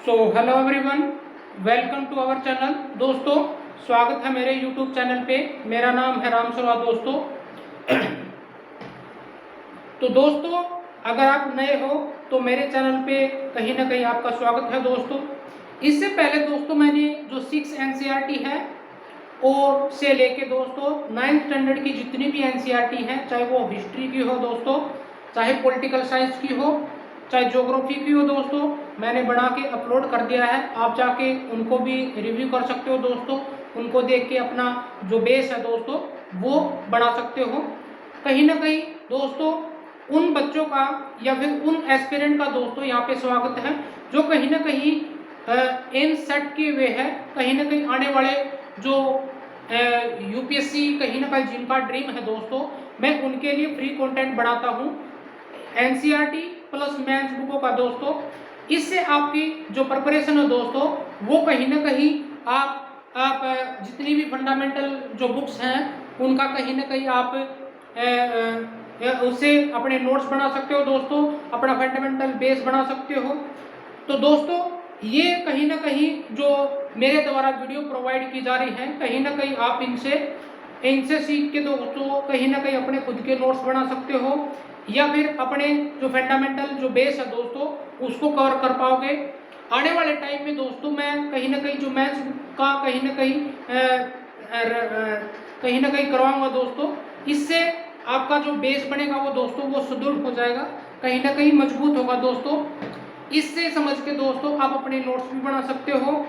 So hello everyone, welcome to our channel. दोस्तों, स्वागत है मेरे यूट्यूब चैनल पे। मेरा नाम है राम शर्मा। दोस्तों तो दोस्तों, अगर आप नए हो तो मेरे चैनल पे कहीं ना कहीं आपका स्वागत है। दोस्तों, इससे पहले दोस्तों मैंने जो 6 एनसीईआरटी है और से लेके दोस्तों 9th स्टैंडर्ड की जितनी भी एनसीईआरटी है, चाहे वो हिस्ट्री की हो दोस्तों, चाहे पॉलिटिकल साइंस की हो, चाहे ज्योग्राफी की हो दोस्तों, मैंने बना के अपलोड कर दिया है। आप जाके उनको भी रिव्यू कर सकते हो दोस्तों। उनको देख के अपना जो बेस है दोस्तों वो बना सकते हो। कहीं ना कहीं दोस्तों उन बच्चों का या फिर उन एस्पिरेंट का दोस्तों यहाँ पे स्वागत है जो कहीं ना कहीं एम सेट किए हुए है। कहीं ना कहीं आने वाले जो यूपीएससी कहीं ना कहीं जिनका ड्रीम है दोस्तों, मैं उनके लिए फ्री कंटेंट बनाता हूँ एनसीईआरटी प्लस मेंस बुकों का दोस्तों। इससे आपकी जो प्रिपरेशन है दोस्तों वो कहीं ना कहीं आप जितनी भी फंडामेंटल जो बुक्स हैं उनका कहीं ना कहीं आप उससे अपने नोट्स बना सकते हो दोस्तों, अपना फंडामेंटल बेस बना सकते हो। तो दोस्तों ये कहीं ना कहीं जो मेरे द्वारा वीडियो प्रोवाइड की जा रही है, कहीं ना कहीं आप इनसे सीख के दोस्तों कहीं ना कहीं अपने खुद के नोट्स बना सकते हो या फिर अपने जो फंडामेंटल जो बेस है दोस्तों उसको कवर कर पाओगे। आने वाले टाइम में दोस्तों मैं कहीं ना कहीं जो मैथ्स का कहीं ना कहीं करवाऊंगा दोस्तों। इससे आपका जो बेस बनेगा वो दोस्तों वो सुदृढ़ हो जाएगा, कहीं ना कहीं मजबूत होगा दोस्तों। इससे समझ के दोस्तों आप अपने नोट्स भी बना सकते हो।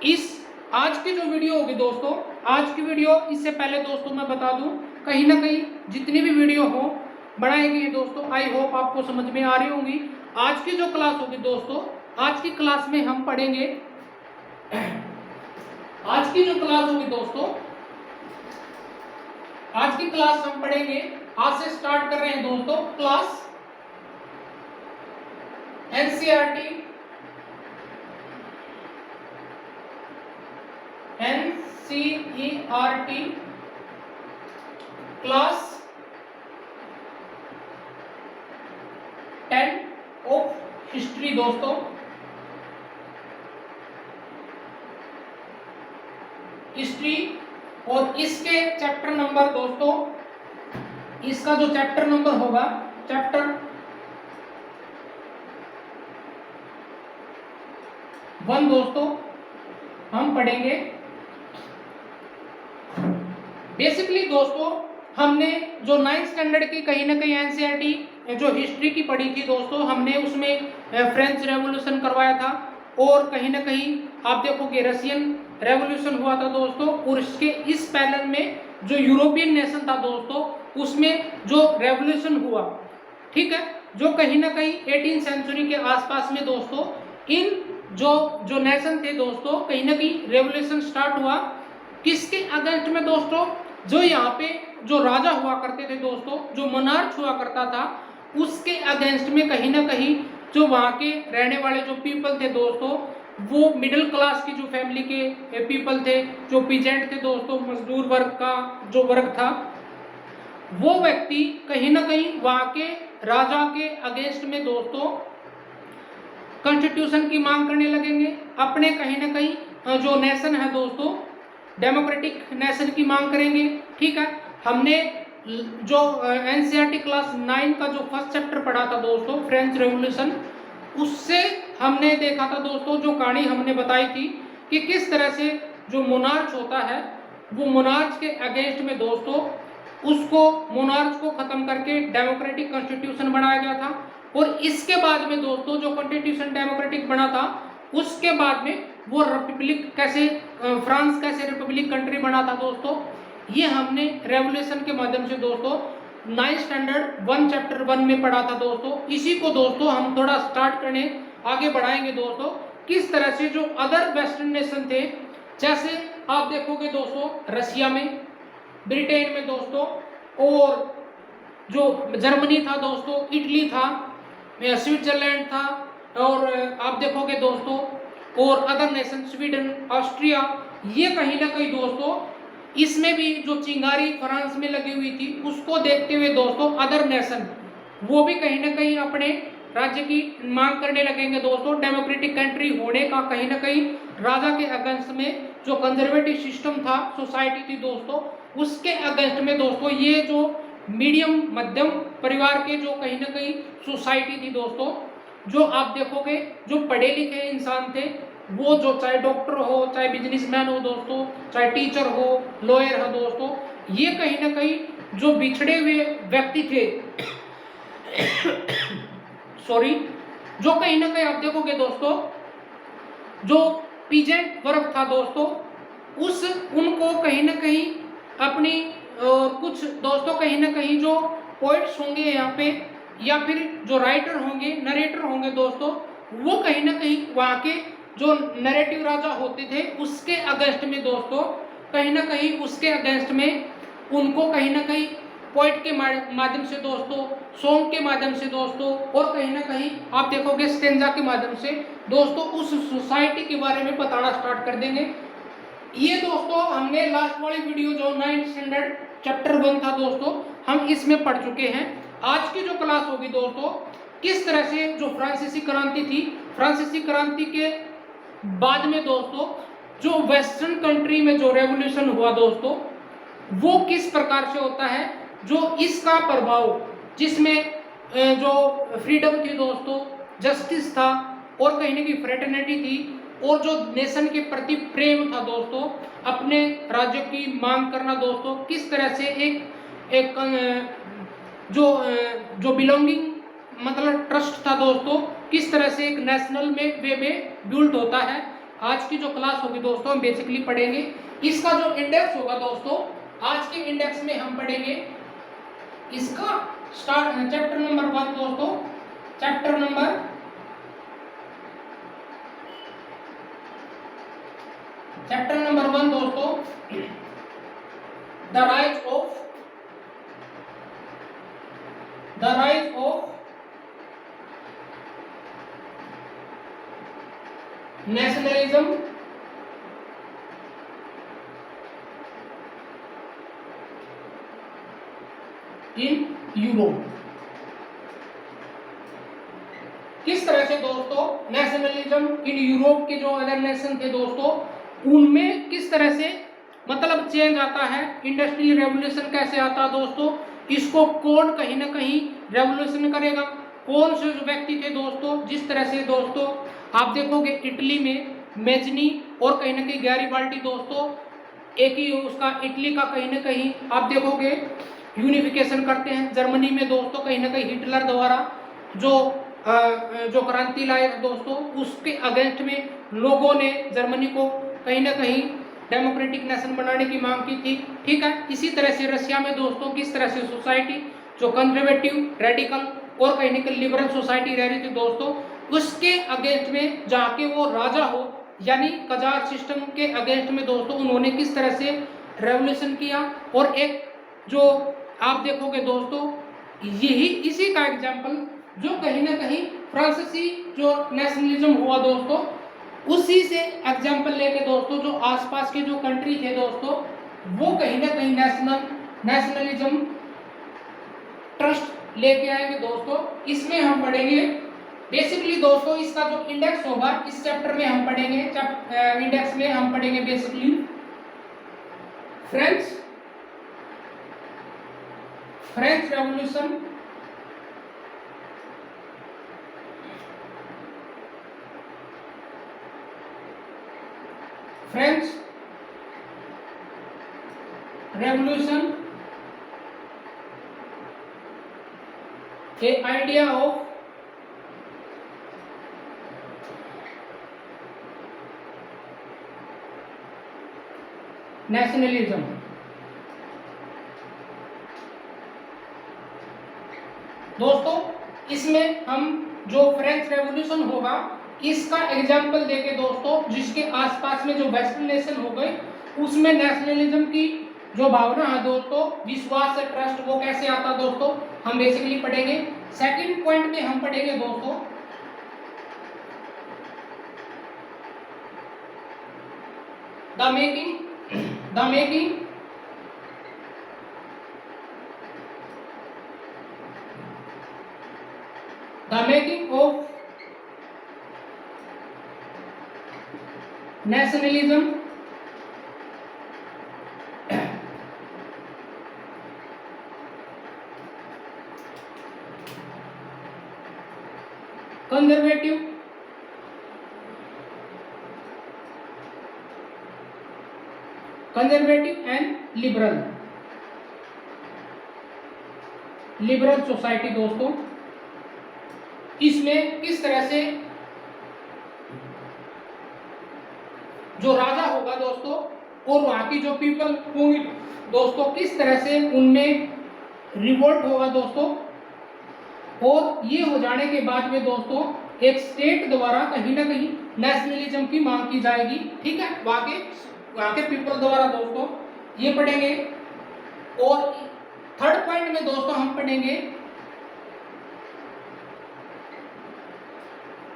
इस आज की जो वीडियो होगी दोस्तों, आज की वीडियो इससे पहले दोस्तों मैं बता दूं, कहीं ना कहीं जितनी भी वीडियो हो बनाई गई है दोस्तों, आई होप आपको समझ में आ रही होंगी। आज की जो क्लास होगी दोस्तों, आज की क्लास में हम पढ़ेंगे, आज की जो क्लास होगी दोस्तों, आज की क्लास हम पढ़ेंगे, आज से स्टार्ट कर रहे हैं दोस्तों class NCERT class 10 of history दोस्तों। हिस्ट्री और इसके चैप्टर नंबर दोस्तों, इसका जो चैप्टर नंबर होगा चैप्टर 1 दोस्तों हम पढ़ेंगे। बेसिकली दोस्तों हमने जो 9th स्टैंडर्ड की कहीं ना कहीं एनसीईआरटी जो हिस्ट्री की पढ़ी थी दोस्तों, हमने उसमें फ्रेंच रेवोल्यूशन करवाया था और कहीं ना कहीं आप देखोगे रशियन रेवोल्यूशन हुआ था दोस्तों। और इसके इस पैनल में जो यूरोपियन नेशन था दोस्तों उसमें जो रेवोल्यूशन हुआ, ठीक है, जो कहीं ना कहीं 18th सेंचुरी के आसपास में दोस्तों इन जो नेशन थे दोस्तों कहीं ना कहीं रेवोल्यूशन स्टार्ट हुआ। किसके अगेंस्ट में दोस्तों? जो यहाँ पे जो राजा हुआ करते थे दोस्तों, जो मोनार्च हुआ करता था, उसके अगेंस्ट में कहीं ना कहीं जो वहाँ के रहने वाले जो पीपल थे दोस्तों, वो मिडिल क्लास की जो फैमिली के पीपल थे, जो पीजेंट थे दोस्तों, मजदूर वर्ग का जो वर्ग था, वो व्यक्ति कहीं ना कहीं वहाँ के राजा के अगेंस्ट में दोस्तों कॉन्स्टिट्यूशन की मांग करने लगेंगे। अपने कहीं ना कहीं जो नेशन है दोस्तों डेमोक्रेटिक नेशन की मांग करेंगे, ठीक है। हमने जो एनसीईआरटी क्लास 9 का जो फर्स्ट चैप्टर पढ़ा था दोस्तों फ्रेंच रेवोल्यूशन, उससे हमने देखा था दोस्तों, जो कहानी हमने बताई थी कि किस तरह से जो मोनार्च होता है वो मोनार्च के अगेंस्ट में दोस्तों उसको मोनार्च को खत्म करके डेमोक्रेटिक कॉन्स्टिट्यूशन बनाया गया था। और इसके बाद में दोस्तों जो कॉन्स्टिट्यूशन डेमोक्रेटिक बना था उसके बाद में वो रिपब्लिक कैसे फ्रांस कैसे रिपब्लिक कंट्री बना था दोस्तों, ये हमने रेवोल्यूशन के माध्यम से दोस्तों 9th स्टैंडर्ड 1 चैप्टर 1 में पढ़ा था दोस्तों। इसी को दोस्तों हम थोड़ा स्टार्ट करने आगे बढ़ाएंगे दोस्तों, किस तरह से जो अदर वेस्टर्न नेशन थे, जैसे आप देखोगे दोस्तों रशिया में, ब्रिटेन में दोस्तों, और जो जर्मनी था दोस्तों, इटली था, स्विट्जरलैंड था, और आप देखोगे दोस्तों और अदर नेशन स्वीडन, ऑस्ट्रिया, ये कहीं ना कहीं दोस्तों इसमें भी जो चिंगारी फ्रांस में लगी हुई थी उसको देखते हुए दोस्तों अदर नेशन वो भी कहीं ना कहीं अपने राज्य की मांग करने लगेंगे दोस्तों। डेमोक्रेटिक कंट्री होने का कहीं ना कहीं राजा के अगेंस्ट में जो कंजर्वेटिव सिस्टम था, सोसाइटी थी दोस्तों, उसके अगेंस्ट में दोस्तों ये जो मीडियम मध्यम परिवार के जो कहीं ना कहीं सोसाइटी थी दोस्तों, जो आप देखोगे जो पढ़े लिखे इंसान थे, वो जो चाहे डॉक्टर हो, चाहे बिजनेसमैन हो दोस्तों, चाहे टीचर हो, लॉयर हो दोस्तों, ये कहीं ना कहीं जो बिछड़े हुए व्यक्ति थे सॉरी, जो कहीं ना कहीं आप देखोगे दोस्तों जो पीजेंट वर्ग था दोस्तों, उनको कहीं ना कहीं अपनी कुछ दोस्तों कहीं ना कहीं जो पोइट्स होंगे यहाँ पे, या फिर जो राइटर होंगे, नरेटर होंगे दोस्तों, वो कहीं ना कहीं वहाँ के जो नरेटिव राजा होते थे उसके अगेंस्ट में दोस्तों, कहीं ना कहीं उसके अगेंस्ट में उनको कहीं ना कहीं पोइट के माध्यम से दोस्तों, सॉन्ग के माध्यम से दोस्तों, और कहीं ना कहीं आप देखोगे स्टेंजा के माध्यम से दोस्तों उस सोसाइटी के बारे में बताना स्टार्ट कर देंगे। ये दोस्तों हमने लास्ट वाली वीडियो जो 9th स्टैंडर्ड चैप्टर 1 था दोस्तों, हम इसमें पढ़ चुके हैं। आज की जो क्लास होगी दोस्तों, किस तरह से जो फ्रांसीसी क्रांति थी, फ्रांसीसी क्रांति के बाद में दोस्तों जो वेस्टर्न कंट्री में जो रेवोल्यूशन हुआ दोस्तों, वो किस प्रकार से होता है, जो इसका प्रभाव, जिसमें जो फ्रीडम थी दोस्तों, जस्टिस था, और कहीं ना कहीं फ्रेटर्निटी थी, और जो नेशन के प्रति प्रेम था दोस्तों, अपने राज्य की मांग करना दोस्तों, किस तरह से एक जो बिलोंगिंग मतलब ट्रस्ट था दोस्तों, किस तरह से एक नेशनल में वे में बिल्ड होता है। आज की जो क्लास होगी दोस्तों हम बेसिकली पढ़ेंगे। इसका जो इंडेक्स होगा दोस्तों, आज के इंडेक्स में हम पढ़ेंगे इसका स्टार्ट चैप्टर नंबर 1 दोस्तों, चैप्टर नंबर चैप्टर नंबर 1 दोस्तों, the rise of nationalism in Europe. किस तरह से दोस्तों नेशनलिज्म इन यूरोप के जो अदर नेशन थे दोस्तों, उनमें किस तरह से मतलब चेंज आता है, इंडस्ट्रियल रेवोल्यूशन कैसे आता है दोस्तों, इसको कौन कहीं ना कहीं रेवोल्यूशन करेगा, कौन से व्यक्ति थे दोस्तों। जिस तरह से दोस्तों आप देखोगे इटली में मेजनी और कहीं ना कहीं गैरिबाल्डी दोस्तों, एक ही उसका इटली का कहीं ना कहीं आप देखोगे यूनिफिकेशन करते हैं। जर्मनी में दोस्तों कहीं ना कहीं हिटलर द्वारा जो क्रांति लाए दोस्तों, उसके अगेंस्ट में लोगों ने जर्मनी को कहीं ना कहीं डेमोक्रेटिक नेशन बनाने की मांग की थी, ठीक है। इसी तरह से रशिया में दोस्तों किस तरह से सोसाइटी जो कंजर्वेटिव, रेडिकल और कहीं ना कहीं लिबरल सोसाइटी रह रही थी दोस्तों, उसके अगेंस्ट में जाके वो राजा हो, यानी कजार सिस्टम के अगेंस्ट में दोस्तों उन्होंने किस तरह से रेवोल्यूशन किया। और एक जो आप देखोगे दोस्तों, यही इसी का एग्जाम्पल जो कहीं ना कहीं फ्रांसीसी जो नेशनलिज्म हुआ दोस्तों, उसी से एग्जाम्पल लेके दोस्तों जो आसपास के जो कंट्री थे दोस्तों, वो कहीं ना कहीं नेशनलिज्म ट्रस्ट लेके आएंगे दोस्तों। इसमें हम पढ़ेंगे बेसिकली दोस्तों, इसका जो इंडेक्स होगा इस चैप्टर में हम पढ़ेंगे, इंडेक्स में हम पढ़ेंगे basically French revolution, French revolution, A idea of nationalism. दोस्तों इसमें हम जो फ्रेंच रेवोल्यूशन होगा इसका एग्जाम्पल देके दोस्तों, जिसके आसपास में जो वेस्टर्न नेशन हो गए उसमें नेशनलिज्म की जो भावना है दोस्तों, विश्वास से ट्रस्ट, वो कैसे आता दोस्तों हम बेसिकली पढ़ेंगे। सेकंड पॉइंट में हम पढ़ेंगे दोस्तों the making the making of nationalism conservative and liberal society दोस्तों, इसमें किस तरह से जो राजा होगा दोस्तों और वहां की जो पीपल होंगी दोस्तों, किस तरह से उनमें रिवोल्ट होगा दोस्तों, और ये हो जाने के बाद में दोस्तों एक स्टेट द्वारा कहीं ना कहीं नेशनलिज्म की मांग की जाएगी। ठीक है, वहां के पीपल द्वारा दोस्तों ये पढ़ेंगे। और थर्ड पॉइंट में दोस्तों हम पढ़ेंगे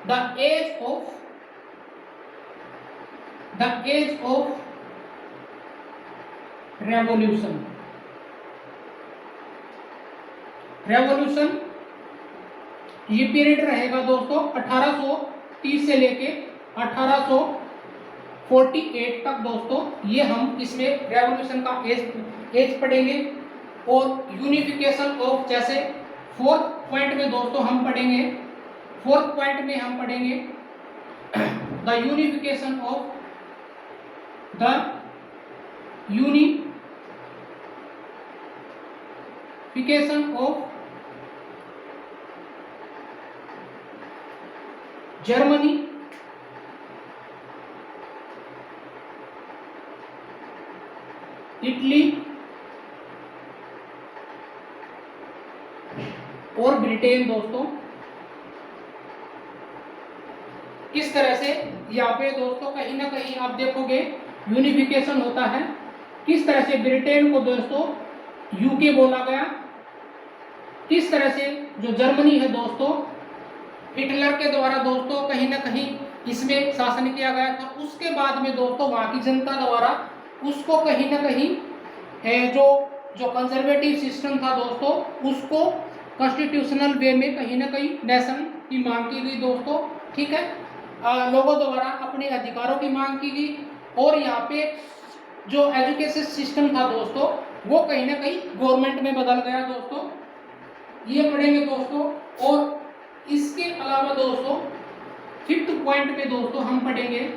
द एज ऑफ रेवोल्यूशन। ये पीरियड रहेगा दोस्तों 1830 से लेके 1848 तक दोस्तों। ये हम इसमें रेवोल्यूशन का एज पढ़ेंगे। और यूनिफिकेशन ऑफ, जैसे फोर्थ पॉइंट में दोस्तों हम पढ़ेंगे the unification of Germany, Italy और ब्रिटेन दोस्तों। इस तरह से यहाँ पे दोस्तों कहीं ना कहीं आप देखोगे यूनिफिकेशन होता है। किस तरह से ब्रिटेन को दोस्तों यूके बोला गया, किस तरह से जो जर्मनी है दोस्तों हिटलर के द्वारा दोस्तों कहीं ना कहीं इसमें शासन किया गया था। उसके बाद में दोस्तों वहां की जनता द्वारा उसको कहीं ना कहीं जो कंजर्वेटिव सिस्टम था दोस्तों, उसको कॉन्स्टिट्यूशनल वे में कहीं ना कहीं नेशन की मांग की गई दोस्तों। ठीक है, लोगों द्वारा अपने अधिकारों की मांग की गई। और यहाँ पे जो एजुकेशन सिस्टम था दोस्तों वो कहीं ना कहीं गवर्नमेंट में बदल गया दोस्तों। ये पढ़ेंगे दोस्तों। और इसके अलावा दोस्तों फिफ्थ पॉइंट पे दोस्तों हम पढ़ेंगे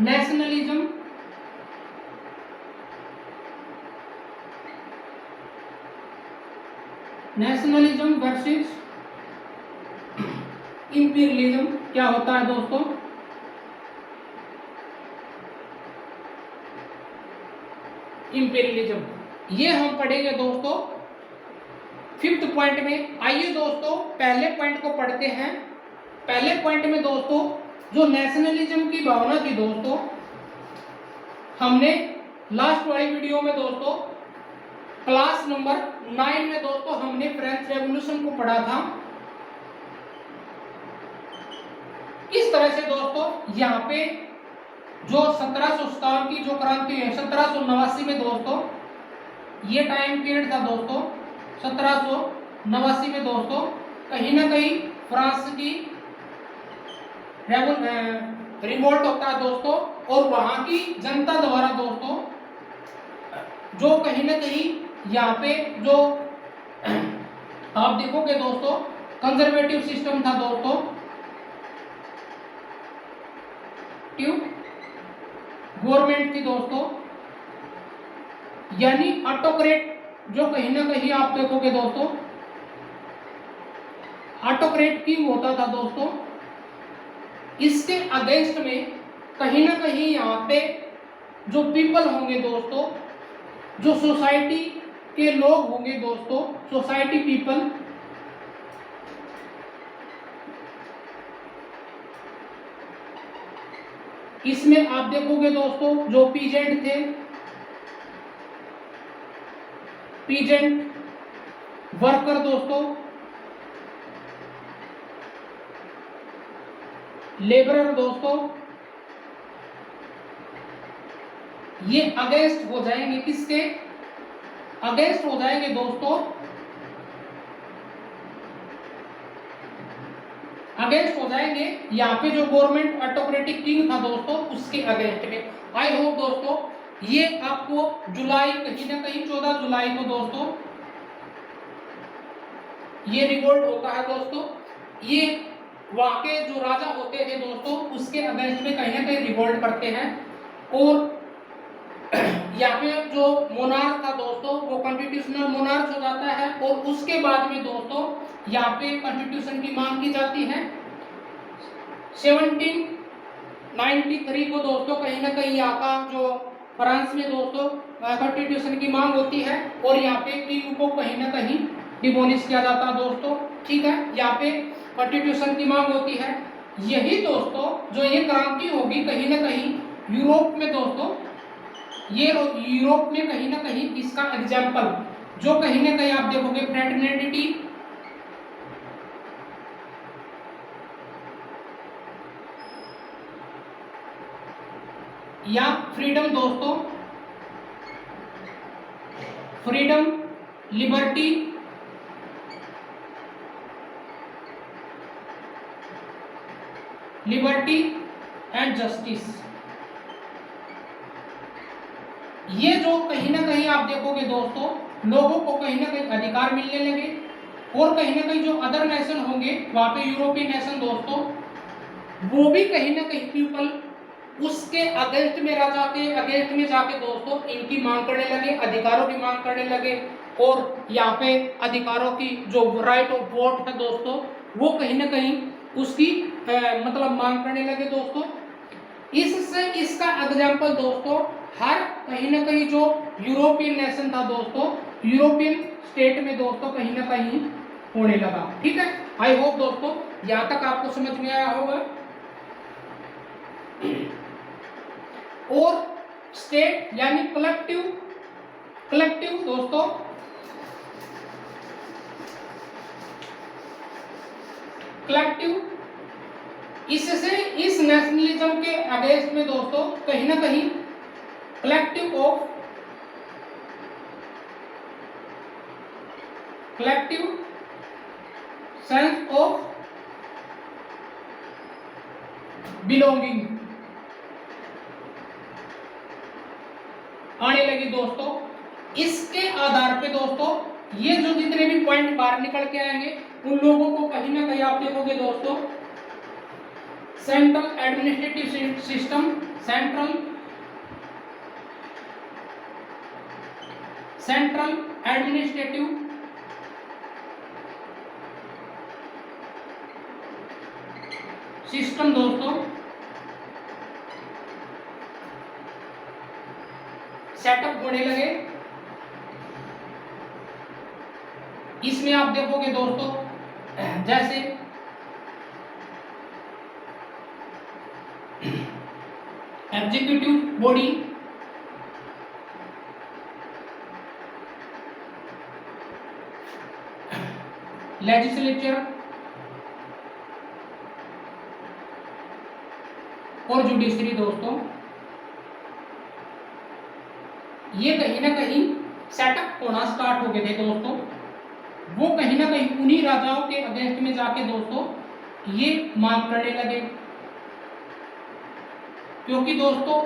नेशनलिज्म वर्सेस इंपीरियलिज्म। क्या होता है दोस्तों? इंपीरियलिज्म ये हम पढ़ेंगे दोस्तों फिफ्थ पॉइंट में। आइए दोस्तों पहले पॉइंट को पढ़ते हैं। पहले पॉइंट में दोस्तों जो नेशनलिज्म की भावना थी दोस्तों, हमने लास्ट वाली वीडियो में दोस्तों क्लास नंबर 9 में दोस्तों हमने फ्रेंच रेवोल्यूशन को पढ़ा था। इस तरह से दोस्तों यहाँ पे जो 1757 की जो क्रांति है 1789 में दोस्तों, ये टाइम पीरियड था दोस्तों 1789 में दोस्तों, कहीं ना कहीं फ्रांस की रिवोल्ट होता है दोस्तों। और वहां की जनता द्वारा दोस्तों जो कहीं ना कहीं यहाँ पे जो आप देखोगे दोस्तों कंजर्वेटिव सिस्टम था दोस्तों, गवर्नमेंट थी दोस्तों, यानी ऑटोक्रेट जो कहीं ना कहीं आप देखोगे दोस्तों ऑटोक्रेट किंग होता था दोस्तों। इसके अगेंस्ट में कहीं ना कहीं यहाँ पे जो पीपल होंगे दोस्तों, जो सोसाइटी के लोग होंगे दोस्तों, सोसाइटी पीपल, इसमें आप देखोगे दोस्तों जो पीजेंट थे, पीजेंट वर्कर दोस्तों, लेबरर दोस्तों, ये अगेंस्ट हो जाएंगे। किसके अगेंस्ट हो जाएंगे दोस्तों? अगेंस्ट हो जाएंगे यहाँ पे जो गवर्नमेंट ऑटोक्रेटिक किंग था दोस्तों उसके अगेंस्ट में। आई होप दोस्तों ये आपको जुलाई कहीं ना कहीं 14 जुलाई को दोस्तों ये रिवोल्ट होता है दोस्तों। ये वहां के जो राजा होते थे दोस्तों उसके अगेंस्ट में कहीं ना कहीं रिवोल्ट करते हैं और यहाँ पे जो मोनार्क था दोस्तों वो कॉन्स्टिट्यूशनल मोनार्क हो जाता है और उसके बाद में दोस्तों यहाँ पे कॉन्स्टिट्यूशन की मांग की जाती है। 1793 को दोस्तों कहीं ना कहीं यहाँ का जो फ्रांस में दोस्तों कॉन्स्टिट्यूशन की मांग होती है और यहाँ पे किंग को कहीं ना कहीं डिमोलिश किया जाता है दोस्तों। ठीक है, यहाँ पे कॉन्स्टिट्यूशन की मांग होती है। यही दोस्तों जो ये क्रांति होगी कहीं ना कहीं यूरोप में दोस्तों, ये यूरोप में कहीं ना कहीं इसका एग्जाम्पल जो कहीं ना कहीं आप देखोगे फ्रेटर्निटी या फ्रीडम दोस्तों, freedom, liberty, liberty and justice, ये जो कहीं ना कहीं आप देखोगे दोस्तों लोगों को कहीं ना कहीं अधिकार मिलने लगे और कहीं ना कहीं जो अदर नेशन होंगे वहां पे यूरोपियन नेशन दोस्तों वो भी कहीं ना कहीं पीपल उसके अगेंस्ट में जाके दोस्तों इनकी मांग करने लगे, अधिकारों की मांग करने लगे और यहाँ पे अधिकारों की जो राइट ऑफ वोट है दोस्तों वो कहीं ना कहीं उसकी मतलब मांग करने लगे दोस्तों। इससे इसका एग्जाम्पल दोस्तों हर कहीं ना कहीं जो यूरोपियन नेशन था दोस्तों, यूरोपियन स्टेट में दोस्तों कहीं ना कहीं होने लगा। ठीक है, आई होप दोस्तों यहाँ तक आपको समझ में आया होगा। और स्टेट यानी कलेक्टिव दोस्तों, कलेक्टिव इससे इस नेशनलिज्म के अगेंस्ट में दोस्तों कहीं ना कहीं कलेक्टिव सेंस ऑफ बिलोंगिंग आने लगी दोस्तों। इसके आधार पे दोस्तों ये जो जितने भी पॉइंट बाहर निकल के आएंगे उन लोगों को कहीं ना कहीं आप देखोगे दोस्तों central administrative system, central administrative system दोस्तों सेटअप होने लगे। इसमें आप देखोगे दोस्तों जैसे एग्जीक्यूटिव बॉडी, लेजिस्लेचर और जुडिशरी दोस्तों, ये कहीं ना कहीं सेटअप होना स्टार्ट हो गए थे दोस्तों। वो कहीं ना कहीं उन्हीं राजाओं के अगेंस्ट में जाके दोस्तों ये मांग करने लगे, क्योंकि दोस्तों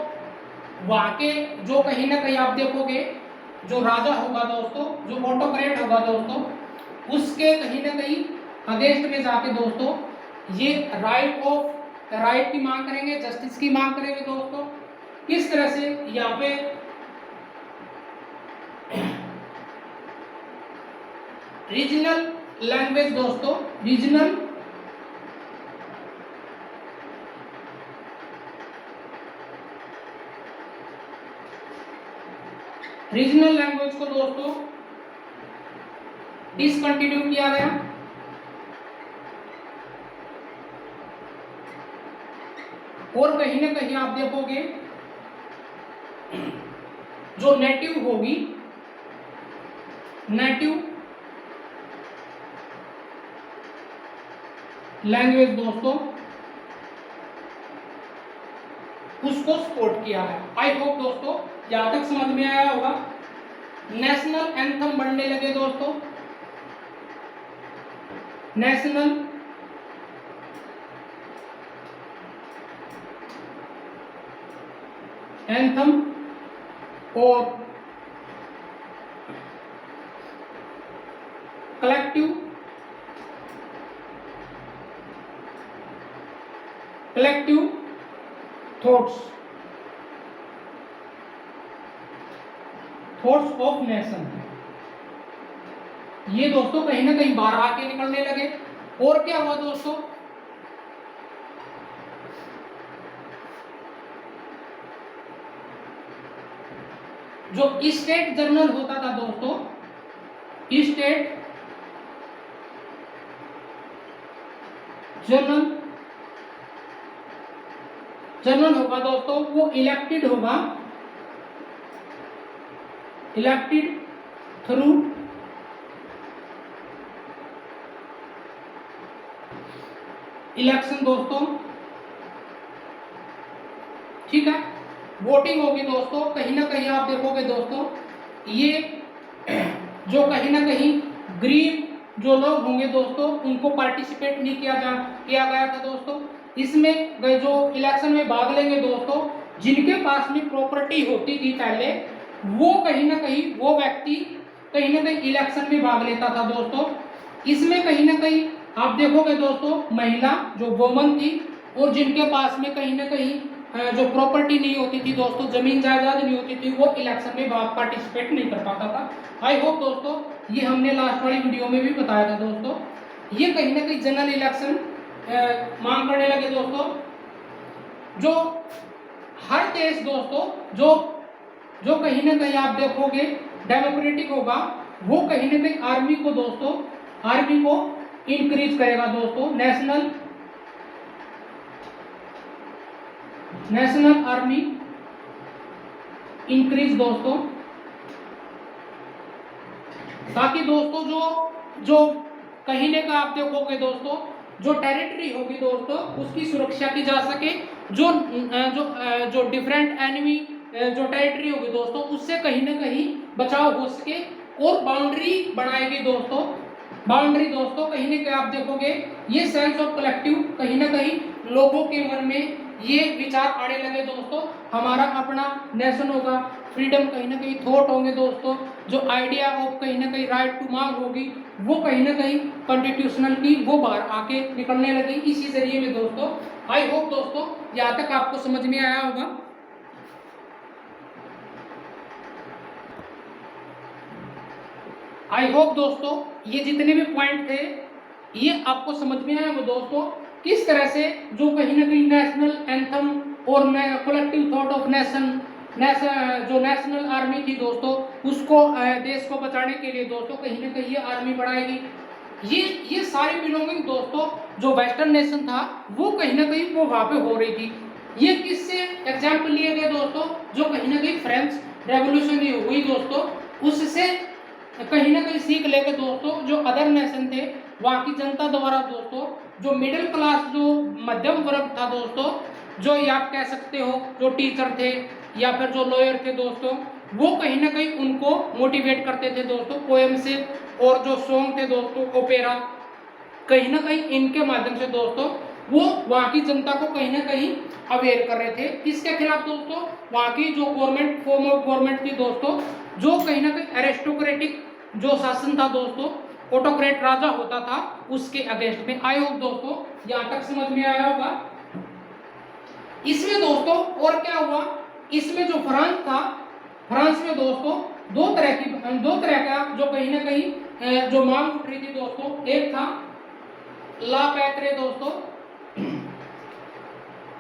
वहां के जो कहीं ना कहीं आप देखोगे जो राजा होगा दोस्तों, जो ऑटोक्रेट होगा दोस्तों, उसके कहीं ना कहीं अगेंस्ट में जाके दोस्तों ये राइट की मांग करेंगे, जस्टिस की मांग करेंगे दोस्तों। किस तरह से यहाँ पे रीजनल लैंग्वेज दोस्तों, रीजनल लैंग्वेज को दोस्तों डिसकंटिन्यू किया गया और कहीं ना कहीं आप देखोगे जो नेटिव होगी, नेटिव लैंग्वेज दोस्तों उसको सपोर्ट किया है। आई होप दोस्तों यहां तक समझ में आया होगा। नेशनल एंथम बनने लगे दोस्तों, नेशनल एंथम और कलेक्टिव थॉट्स ऑफ नेशन, ये दोस्तों कहीं ना कहीं बाहर आके निकलने लगे। और क्या हुआ दोस्तों, जो स्टेट जर्नल होता था दोस्तों, स्टेट जर्नल होगा दोस्तों, वो इलेक्टेड होगा, इलेक्टेड थ्रू इलेक्शन दोस्तों, ठीक है। वोटिंग होगी दोस्तों, कहीं ना कहीं आप देखोगे दोस्तों, ये जो कहीं ना कहीं गरीब जो लोग होंगे दोस्तों, उनको पार्टिसिपेट नहीं किया गया था दोस्तों। इसमें जो इलेक्शन में भाग लेंगे दोस्तों, जिनके पास में प्रॉपर्टी होती थी पहले, वो कहीं ना कहीं वो व्यक्ति कहीं ना कहीं इलेक्शन में भाग लेता था दोस्तों। इसमें कहीं ना कहीं आप देखोगे दोस्तों, महिला जो वुमन थी और जिनके पास में कहीं ना कहीं जो प्रॉपर्टी नहीं होती थी दोस्तों, जमीन जायदाद नहीं होती थी, वो इलेक्शन में पार्टिसिपेट नहीं कर पाता था। आई होप दोस्तों ये हमने लास्ट वाली वीडियो में भी बताया था दोस्तों। ये कहीं ना कहीं जनरल इलेक्शन मांग करने लगे दोस्तों। जो हर देश दोस्तों जो कहीं ना कहीं आप देखोगे डेमोक्रेटिक होगा, वो कहीं ना कहीं आर्मी को इंक्रीज करेगा दोस्तों। नेशनल आर्मी इंक्रीज दोस्तों, ताकि दोस्तों जो कहीं ना कहीं आप देखोगे दोस्तों, जो टेरिटरी होगी दोस्तों, उसकी सुरक्षा की जा सके। जो डिफरेंट एनिमी जो टेरिटरी होगी दोस्तों, उससे कहीं ना कहीं बचाव हो सके। और बाउंड्री बनाएगी दोस्तों, बाउंड्री दोस्तों कहीं ना कहीं आप देखोगे, ये सेंस ऑफ कलेक्टिव कहीं ना कहीं लोगों के मन में ये विचार आने लगे दोस्तों, हमारा अपना नेशन होगा, फ्रीडम कहीं ना कहीं थॉट होंगे दोस्तों, जो आइडिया ऑफ कहीं ना कहीं राइट टू मांग होगी, वो कहीं ना कहीं कॉन्स्टिट्यूशनल की वो बाहर आके निकलने लगी इसी जरिए में दोस्तों। आई होप दोस्तों यहाँ तक आपको समझ में आया होगा। आई होप दोस्तों ये जितने भी पॉइंट थे ये आपको समझ में आया होगा दोस्तों, किस तरह से जो कहीं ना कहीं नेशनल एंथम और कलेक्टिव थॉट ऑफ नेशन जो नेशनल आर्मी थी दोस्तों, उसको देश को बचाने के लिए दोस्तों कहीं ना कहीं ये आर्मी बढ़ाएगी। ये सारी बिलोंगिंग दोस्तों जो वेस्टर्न नेशन था वो कहीं ना कहीं वो वहाँ पे हो रही थी। ये किससे एग्जाम्पल लिए गए दोस्तों, जो कहीं ना कहीं फ्रेंच रेवोल्यूशन हुई दोस्तों, उससे कहीं ना कहीं सीख लेकर दोस्तों जो अदर नेशन थे वहाँ की जनता द्वारा दोस्तों, जो मिडिल क्लास जो मध्यम वर्ग था दोस्तों, जो ये आप कह सकते हो जो टीचर थे या फिर जो लॉयर थे दोस्तों, वो कहीं ना कहीं उनको मोटिवेट करते थे दोस्तों पोएम से, और जो सॉन्ग थे दोस्तों ओपेरा, कहीं ना कहीं इनके माध्यम से दोस्तों वो वहाँ की जनता को कहीं ना कहीं अवेयर कर रहे थे। किसके खिलाफ दोस्तों, वहाँ की जो गवर्नमेंट फॉर्म ऑफ गवर्नमेंट थी दोस्तों, जो कहीं ना कहीं एरिस्टोक्रेटिक जो शासन था दोस्तों, ऑटोक्रेट राजा होता था, उसके अगेंस्ट में। आई होप दोस्तों यहाँ तक समझ में आया होगा। इसमें दोस्तों और क्या हुआ, इसमें जो फ्रांस था, फ्रांस में दोस्तों दो तरह का जो कहीं ना कहीं जो मांग उठ रही थी दोस्तों, एक था ला पैत्रे दोस्तों,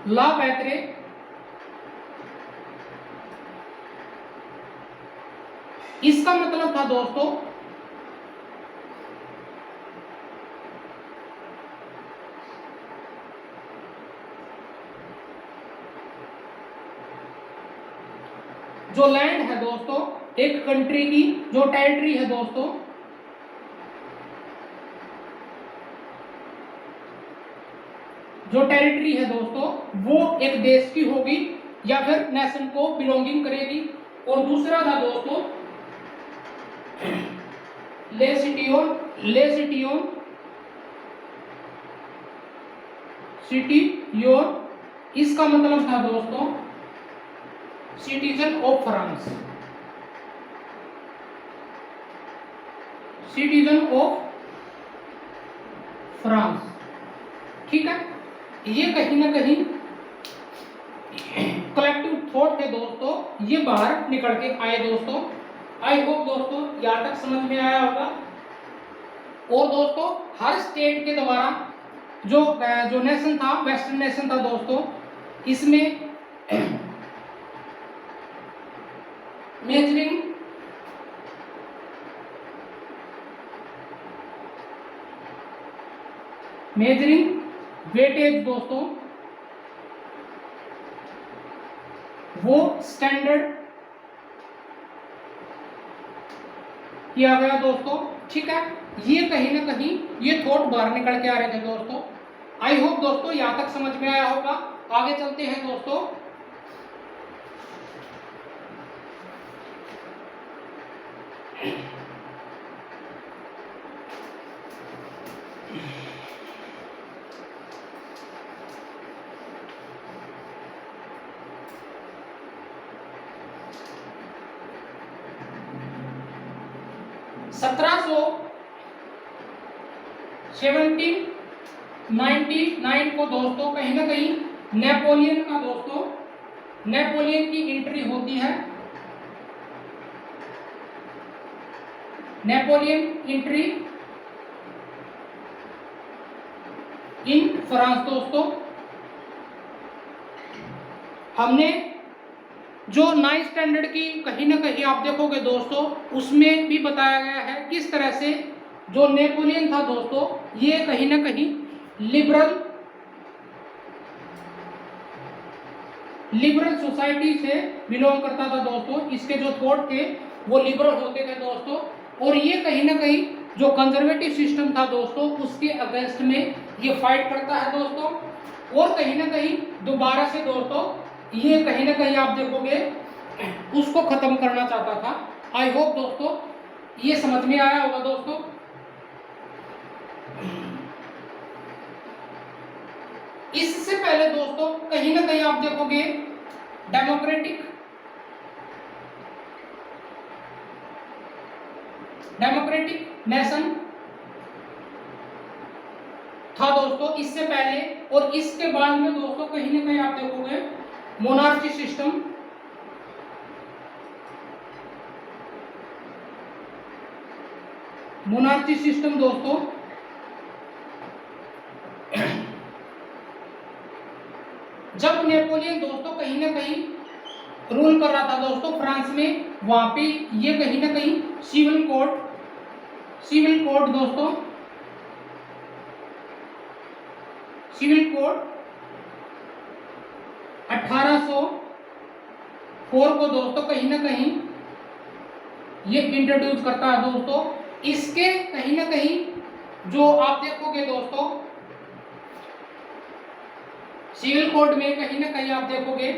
ला पैत्रे, इसका मतलब था दोस्तों जो लैंड है दोस्तों, एक कंट्री की जो टेरिटरी है दोस्तों, जो टेरिटरी है दोस्तों वो एक देश की होगी या फिर नेशन को बिलोंगिंग करेगी। और दूसरा था दोस्तों ले सिटी योर, इसका मतलब था दोस्तों citizen of France, citizen of France. ठीक है, ये कहीं ना कहीं कलेक्टिव थॉट है दोस्तों, ये बाहर निकल के आए दोस्तों। आई होप दोस्तों यहाँ तक समझ में आया होगा। और दोस्तों हर स्टेट के द्वारा जो नेशन था, वेस्टर्न नेशन था दोस्तों, इसमें मेजरिंग वेटेज दोस्तों, वो स्टैंडर्ड किया गया दोस्तों। ठीक है, ये कहीं ना कहीं ये थॉट बाहर निकल के आ रहे थे दोस्तों। आई होप दोस्तों यहां तक समझ में आया होगा। आगे चलते हैं दोस्तों। सत्रह 1799 को दोस्तों कहीं ना कहीं नेपोलियन की एंट्री होती है। नेपोलियन एंट्री इन फ्रांस दोस्तों। हमने जो 9th स्टैंडर्ड की कहीं ना कहीं आप देखोगे दोस्तों, उसमें भी बताया गया है किस तरह से जो नेपोलियन था दोस्तों, ये कहीं ना कहीं लिबरल सोसाइटी से बिलोंग करता था दोस्तों। इसके जो थॉट थे वो लिबरल होते थे दोस्तों। और ये कहीं ना कहीं जो कंजर्वेटिव सिस्टम था दोस्तों, उसके अगेंस्ट में ये फाइट करता है दोस्तों। और कहीं ना कहीं दोबारा से दोस्तों ये कहीं ना कहीं आप देखोगे उसको खत्म करना चाहता था। आई होप दोस्तों ये समझ में आया होगा दोस्तों। इससे पहले दोस्तों कहीं ना कहीं आप देखोगे डेमोक्रेटिक नेशन था दोस्तों इससे पहले। और इसके बाद में दोस्तों कहीं ना कहीं आप देखोगे मोनार्ची सिस्टम दोस्तों जब नेपोलियन दोस्तों कहीं ना कहीं रूल कर रहा था दोस्तों फ्रांस में, वहां पे ये कहीं ना कहीं सिविल कोड 1804 को दोस्तों कहीं ना कहीं ये इंट्रोड्यूस करता है दोस्तों। इसके कहीं ना कहीं जो आप देखोगे दोस्तों सिविल कोड में कहीं ना कहीं आप देखोगे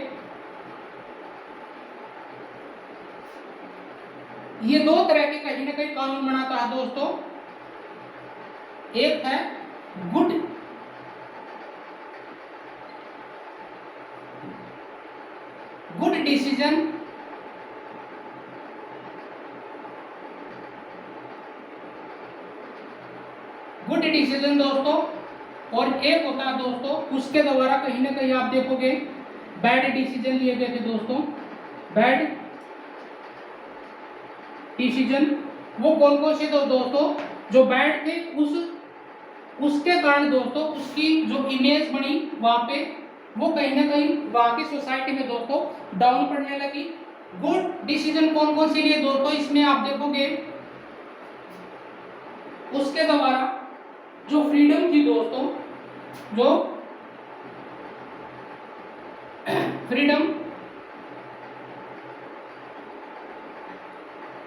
ये दो तरह के कहीं ना कहीं कानून बनाता है दोस्तों। एक है गुड डिसीजन दोस्तों, और एक होता है दोस्तों उसके द्वारा कहीं ना कहीं आप देखोगे बैड डिसीजन लिए गए थे दोस्तों। बैड डिसीजन वो कौन कौन से तो दोस्तों जो बैड थे, उसके कारण दोस्तों उसकी जो इमेज बनी वहां पे वो कहीं ना कहीं वहां की सोसाइटी में दोस्तों डाउन पड़ने लगी। गुड डिसीजन कौन कौन से लिए दोस्तों, इसमें आप देखोगे उसके द्वारा जो फ्रीडम थी दोस्तों, जो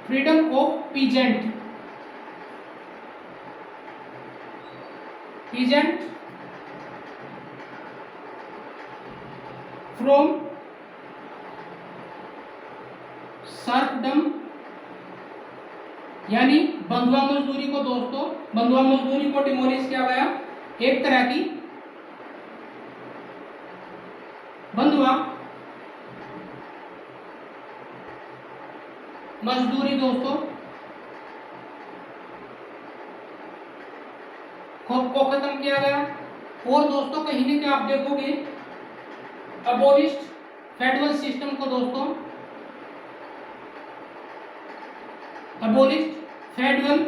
freedom of peasant from serfdom, यानी बंधुआ मजदूरी को दोस्तों, बंधुआ मजदूरी को डिमोलिश किया गया। एक तरह की बंधुआ मजदूरी दोस्तों को खत्म किया गया। और दोस्तों कहीं ना कहीं आप देखोगे अबोलिश्ड फेडरल सिस्टम को दोस्तों, अबोलिश्ड फेडरल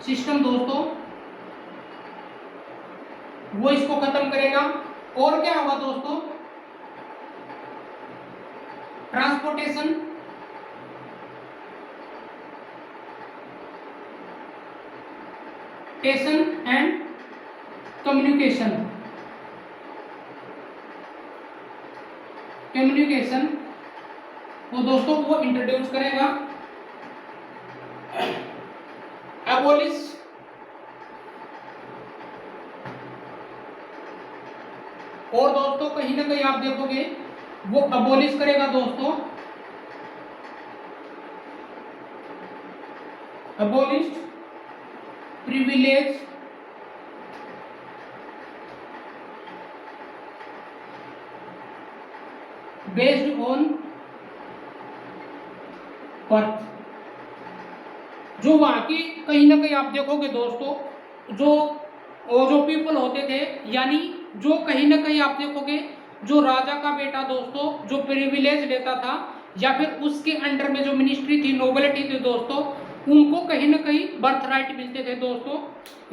सिस्टम दोस्तों वो इसको खत्म करेगा। और क्या होगा दोस्तों, ट्रांसपोर्टेशन, टेशन एंड कम्युनिकेशन वो दोस्तों वो इंट्रोड्यूस करेगा। एबोलिश और दोस्तों कहीं ना कहीं आप देखोगे वो अबोलिश करेगा दोस्तों, abolished privilege based on birth. जो वहां की कहीं ना कहीं आप देखोगे दोस्तों जो पीपल होते थे, यानी जो कहीं ना कहीं आप देखोगे जो राजा का बेटा दोस्तों जो प्रिविलेज लेता था या फिर उसके अंडर में जो मिनिस्ट्री थी, नोबिलिटी थी दोस्तों, उनको कहीं ना कहीं बर्थ राइट मिलते थे दोस्तों।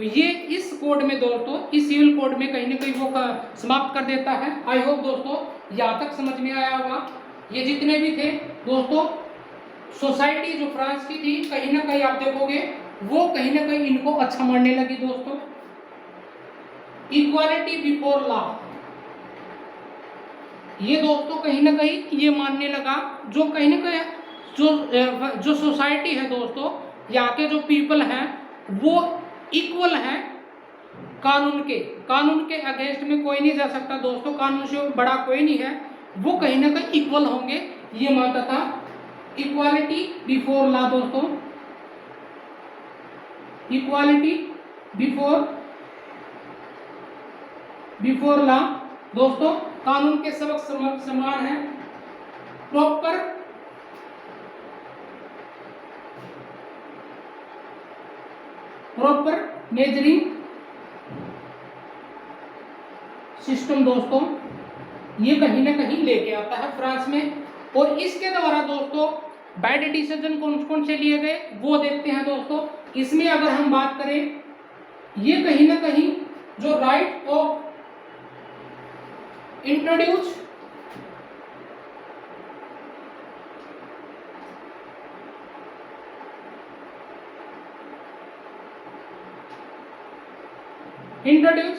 ये इस कोड में दोस्तों, इस सिविल कोड में कहीं ना कहीं वो समाप्त कर देता है। आई होप दोस्तों यहाँ तक समझ में आया होगा। ये जितने भी थे दोस्तों सोसाइटी जो फ्रांस की थी, कहीं ना कहीं आप देखोगे वो कहीं ना कहीं इनको अच्छा मानने लगी दोस्तों। इक्वालिटी बिफोर लॉ, ये दोस्तों कहीं ना कहीं ये मानने लगा, जो कहीं ना कहीं जो सोसाइटी है दोस्तों, यहाँ के जो पीपल हैं वो इक्वल हैं कानून के अगेंस्ट में कोई नहीं जा सकता दोस्तों, कानून से बड़ा कोई नहीं है, वो कहीं ना कहीं इक्वल होंगे, ये मानता था। इक्वालिटी बिफोर लॉ दोस्तों, इक्वालिटी बिफोर लॉ दोस्तों, कानून के सबक समान है। प्रॉपर मेजरिंग सिस्टम दोस्तों ये कहीं ना कहीं लेके आता है फ्रांस में। और इसके द्वारा दोस्तों बैड डिसीजन कौन कौन से लिए गए वो देखते हैं दोस्तों। इसमें अगर हम बात करें, ये कहीं ना कहीं जो राइट ऑफ इंट्रोड्यूस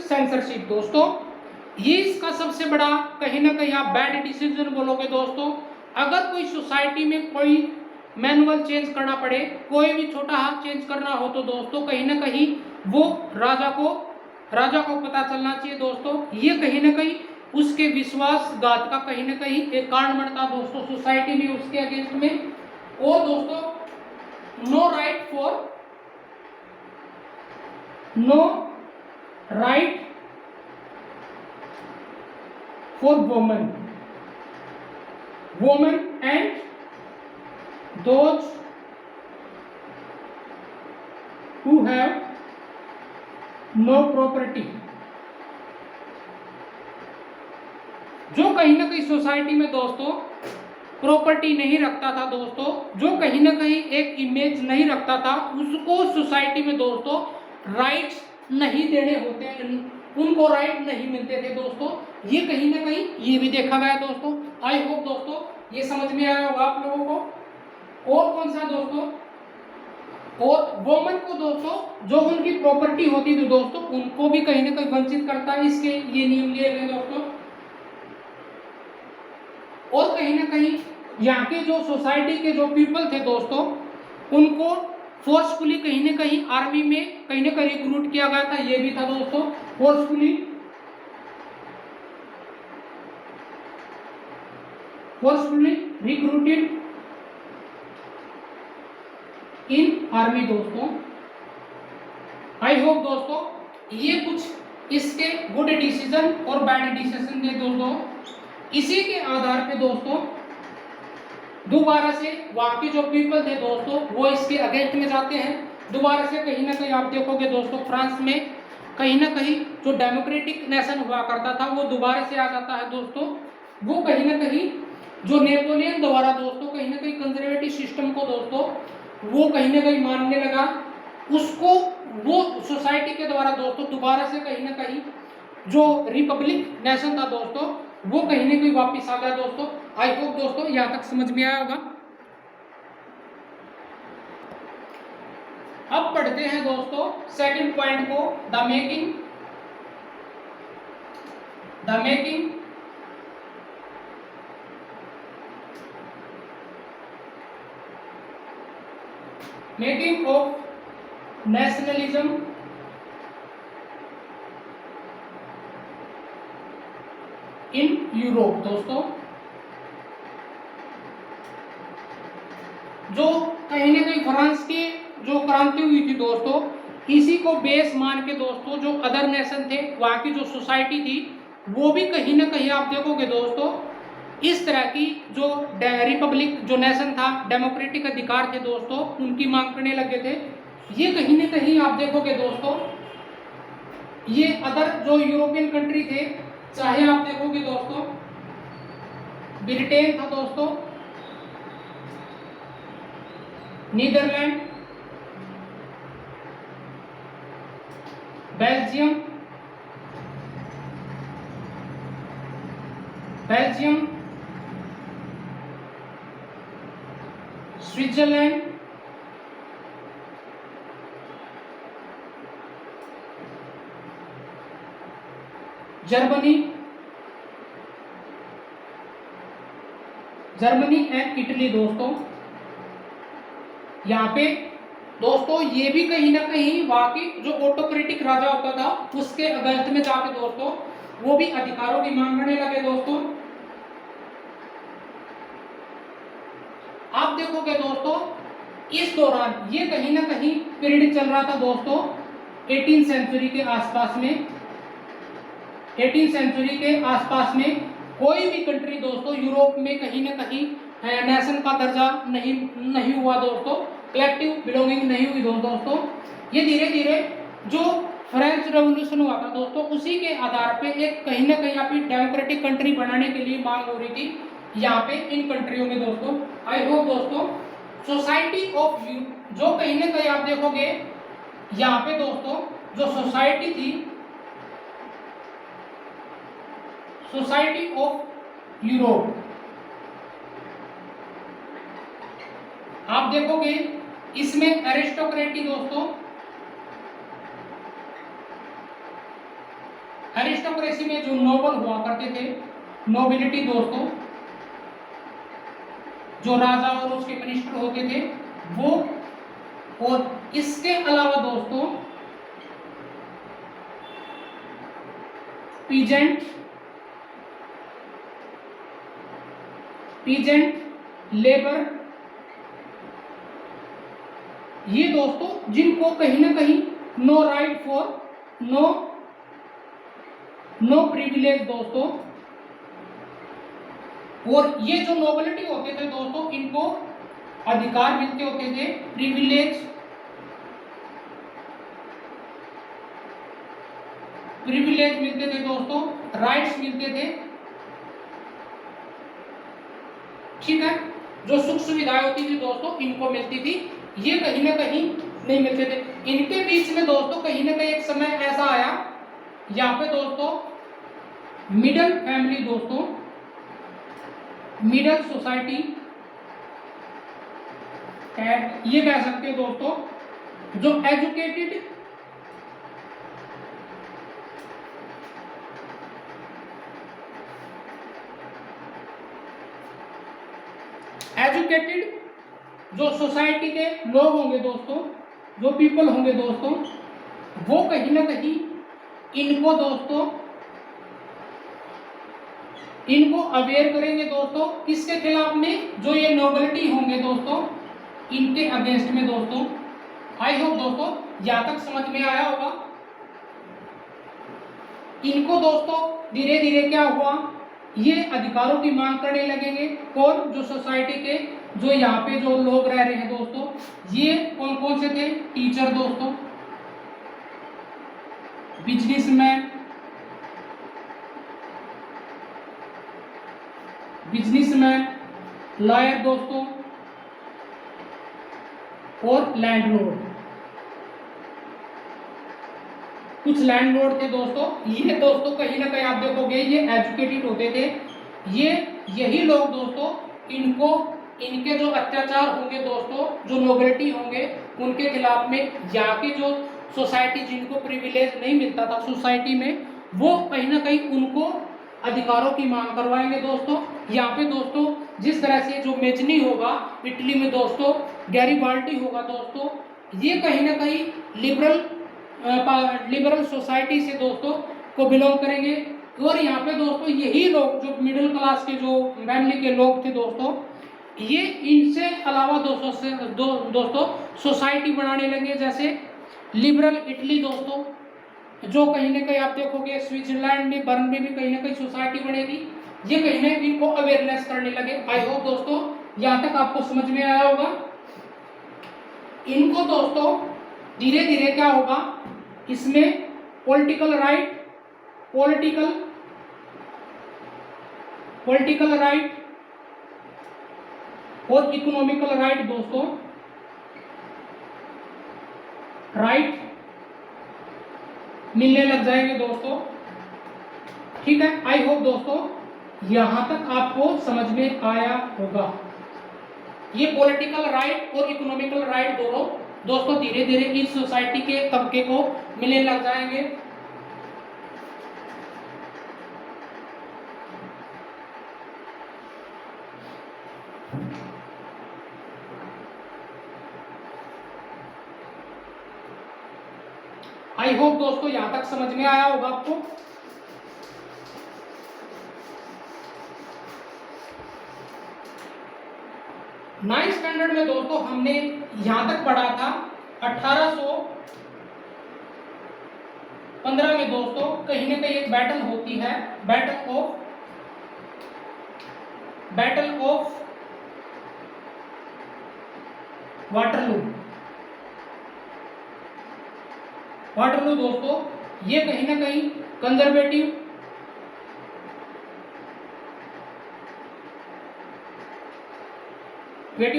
सेंसरशिप दोस्तों, ये इसका सबसे बड़ा कहीं ना कहीं आप बैड डिसीजन बोलोगे दोस्तों। अगर कोई सोसाइटी में कोई मैनुअल चेंज करना पड़े, कोई भी छोटा हाथ चेंज करना हो तो दोस्तों कहीं ना कहीं वो राजा को पता चलना चाहिए दोस्तों। ये कहीं ना कहीं उसके विश्वासघात का कहीं ना कहीं एक कारण बनता दोस्तों सोसाइटी में उसके अगेंस्ट में। और दोस्तों no right for women and those who have no property। जो कहीं ना कहीं सोसाइटी में दोस्तों प्रॉपर्टी नहीं रखता था दोस्तों, जो कहीं ना कहीं एक इमेज नहीं रखता था, उसको सोसाइटी में दोस्तों राइट्स नहीं देने होते, उनको राइट नहीं मिलते थे दोस्तों। ये कहीं ना कहीं ये भी देखा गया दोस्तों। आई होप दोस्तों ये समझ में आया होगा आप लोगों को। और कौन सा दोस्तों, और वोमन को दोस्तों जो उनकी प्रॉपर्टी होती थी दोस्तों, उनको भी कहीं ना कहीं वंचित करता है, इसके ये नियम लिए गए दोस्तों। और कहीं ना कहीं यहाँ के जो सोसाइटी के जो पीपल थे दोस्तों, उनको फोर्सफुली कहीं ना कहीं आर्मी में कहीं ना कहीं रिक्रूट किया गया था, ये भी था दोस्तों फोर्सफुली रिक्रूटेड इन आर्मी दोस्तों। आई होप दोस्तों ये कुछ इसके गुड डिसीजन और बैड डिसीजन थे दोस्तों। इसी के आधार पे दोस्तों दोबारा से वहाँ के जो पीपल थे दोस्तों वो इसके अगेंस्ट में जाते हैं। दोबारा से कहीं ना कहीं आप देखोगे दोस्तों फ्रांस में कहीं ना कहीं जो डेमोक्रेटिक नेशन हुआ करता था वो दोबारा से आ जाता है दोस्तों। वो कहीं ना कहीं जो नेपोलियन द्वारा दोस्तों कहीं ना कहीं कंजर्वेटिव सिस्टम को दोस्तों वो कहीं ना कहीं मानने लगा, उसको वो सोसाइटी के द्वारा दोस्तों दोबारा से कहीं ना कहीं जो रिपब्लिक नेशन था दोस्तों वो कहीं ना कहीं वापस आ गया दोस्तों। आई होप दोस्तों यहाँ तक समझ में आया होगा। अब पढ़ते हैं दोस्तों सेकंड पॉइंट को, the making of nationalism in Europe. दोस्तों जो कहीं ना कहीं फ्रांस की जो क्रांति हुई थी दोस्तों इसी को बेस मान के दोस्तों जो अदर नेशन थे वहाँ की जो सोसाइटी थी वो भी कहीं ना कहीं आप देखोगे दोस्तों इस तरह की जो रिपब्लिक जो नेशन था डेमोक्रेटिक अधिकार थे दोस्तों उनकी मांग करने लगे थे। ये कहीं ना कहीं आप देखोगे दोस्तों ये अदर जो यूरोपियन कंट्री थे, चाहे आप देखोगे दोस्तों ब्रिटेन था दोस्तों, Netherland, Belgium, Switzerland, Germany and Italy दोस्तों। यहाँ पे दोस्तों ये भी कहीं ना कहीं वहाँ की जो ऑटोक्रेटिक राजा होता था उसके अगेंस्ट में जाके दोस्तों वो भी अधिकारों की मांग करने लगे दोस्तों। आप देखोगे दोस्तों इस दौरान ये कहीं ना कहीं पीरियड चल रहा था दोस्तों 18th सेंचुरी के आसपास में। 18th सेंचुरी के आसपास में कोई भी कंट्री दोस्तों यूरोप में कहीं ना कहीं नेशन का दर्जा नहीं हुआ दोस्तों, कलेक्टिव बिलोंगिंग नहीं हुई दोस्तों। ये धीरे धीरे जो फ्रेंच रेवोल्यूशन हुआ था दोस्तों उसी के आधार पे एक कहीं ना कहीं अपनी डेमोक्रेटिक कंट्री बनाने के लिए मांग हो रही थी यहाँ पे इन कंट्रियों में दोस्तों। आई होप दोस्तों सोसाइटी ऑफ जो कहीं ना कहीं आप देखोगे यहाँ पे दोस्तों जो सोसाइटी थी, सोसाइटी ऑफ यूरोप, आप देखोगे इसमें एरिस्टोक्रेटी दोस्तों, एरिस्टोक्रेसी में जो नोबल हुआ करते थे, नोबिलिटी दोस्तों, जो राजा और उसके मिनिस्टर होते थे वो, और इसके अलावा दोस्तों पीजेंट लेबर, ये दोस्तों जिनको कहीं ना कहीं no right for no privilege दोस्तों, और ये जो नोबिलिटी होते थे दोस्तों इनको अधिकार मिलते होते थे, प्रिविलेज मिलते थे दोस्तों, राइट्स मिलते थे, ठीक है। जो सुख सुविधाएं होती थी दोस्तों इनको मिलती थी, ये कहीं ना कहीं नहीं मिलते थे। इनके बीच में दोस्तों कहीं ना कहीं एक समय ऐसा आया यहाँ पे दोस्तों मिडिल फैमिली दोस्तों, मिडिल सोसाइटी ये कह सकते हैं दोस्तों जो एजुकेटेड जो सोसाइटी के लोग होंगे दोस्तों, जो पीपल होंगे दोस्तों, वो कहीं ना कहीं इनको दोस्तों इनको अवेयर करेंगे दोस्तों किसके खिलाफ में, जो ये नोबिलिटी होंगे दोस्तों इनके अगेंस्ट में दोस्तों। आई होप दोस्तों यहाँ तक समझ में आया होगा। इनको दोस्तों धीरे धीरे क्या हुआ ये अधिकारों की मांग करने लगेंगे। कौन? जो सोसाइटी के जो यहाँ पे जो लोग रह रहे हैं दोस्तों, ये कौन कौन से थे? टीचर दोस्तों, बिजनेसमैन, लॉयर दोस्तों, और लैंडलॉर्ड। कुछ लैंडलॉर्ड थे दोस्तों, ये दोस्तों कहीं ना कहीं आप देखोगे ये एजुकेटेड होते थे। ये यही लोग दोस्तों इनके जो अत्याचार होंगे दोस्तों, जो नोबिलिटी होंगे उनके खिलाफ में यहाँ के जो सोसाइटी जिनको प्रिविलेज नहीं मिलता था सोसाइटी में, वो कहीं ना कहीं उनको अधिकारों की मांग करवाएंगे दोस्तों। यहाँ पे दोस्तों जिस तरह से जो मेजनी होगा इटली में दोस्तों, गैरिबाल्डी होगा दोस्तों, ये कहीं ना कहीं लिबरल सोसाइटी से दोस्तों को बिलोंग करेंगे। और यहाँ पे दोस्तों यही लोग जो मिडिल क्लास के जो फैमिली के लोग थे दोस्तों, ये इनसे अलावा दोस्तों सोसाइटी बनाने लगे, जैसे लिबरल इटली दोस्तों, जो कहीं ना कहीं आप देखोगे स्विट्जरलैंड में, बर्न में भी कहीं ना कहीं सोसाइटी बनेगी। ये कहीं ना कहीं इनको अवेयरनेस करने लगे। आई होप दोस्तों यहाँ तक आपको समझ में आया होगा। इनको दोस्तों धीरे धीरे क्या होगा, इसमें पॉलिटिकल राइट और इकोनॉमिकल राइट दोस्तों, राइट मिलने लग जाएंगे दोस्तों। ठीक है, आई होप दोस्तों यहां तक आपको समझ में आया होगा। ये पॉलिटिकल राइट और इकोनॉमिकल राइट दोनों दोस्तों धीरे धीरे इस सोसाइटी के तबके को मिलने लग जाएंगे। आई होप दोस्तों यहां तक समझ में आया होगा आपको। नाइन्थ स्टैंडर्ड में दोस्तों हमने यहां तक पढ़ा था 1815 में दोस्तों कहीं ना कहीं एक बैटल होती है, बैटल ऑफ वाटरलू दोस्तों। ये कहीं ना कहीं कंजर्वेटिव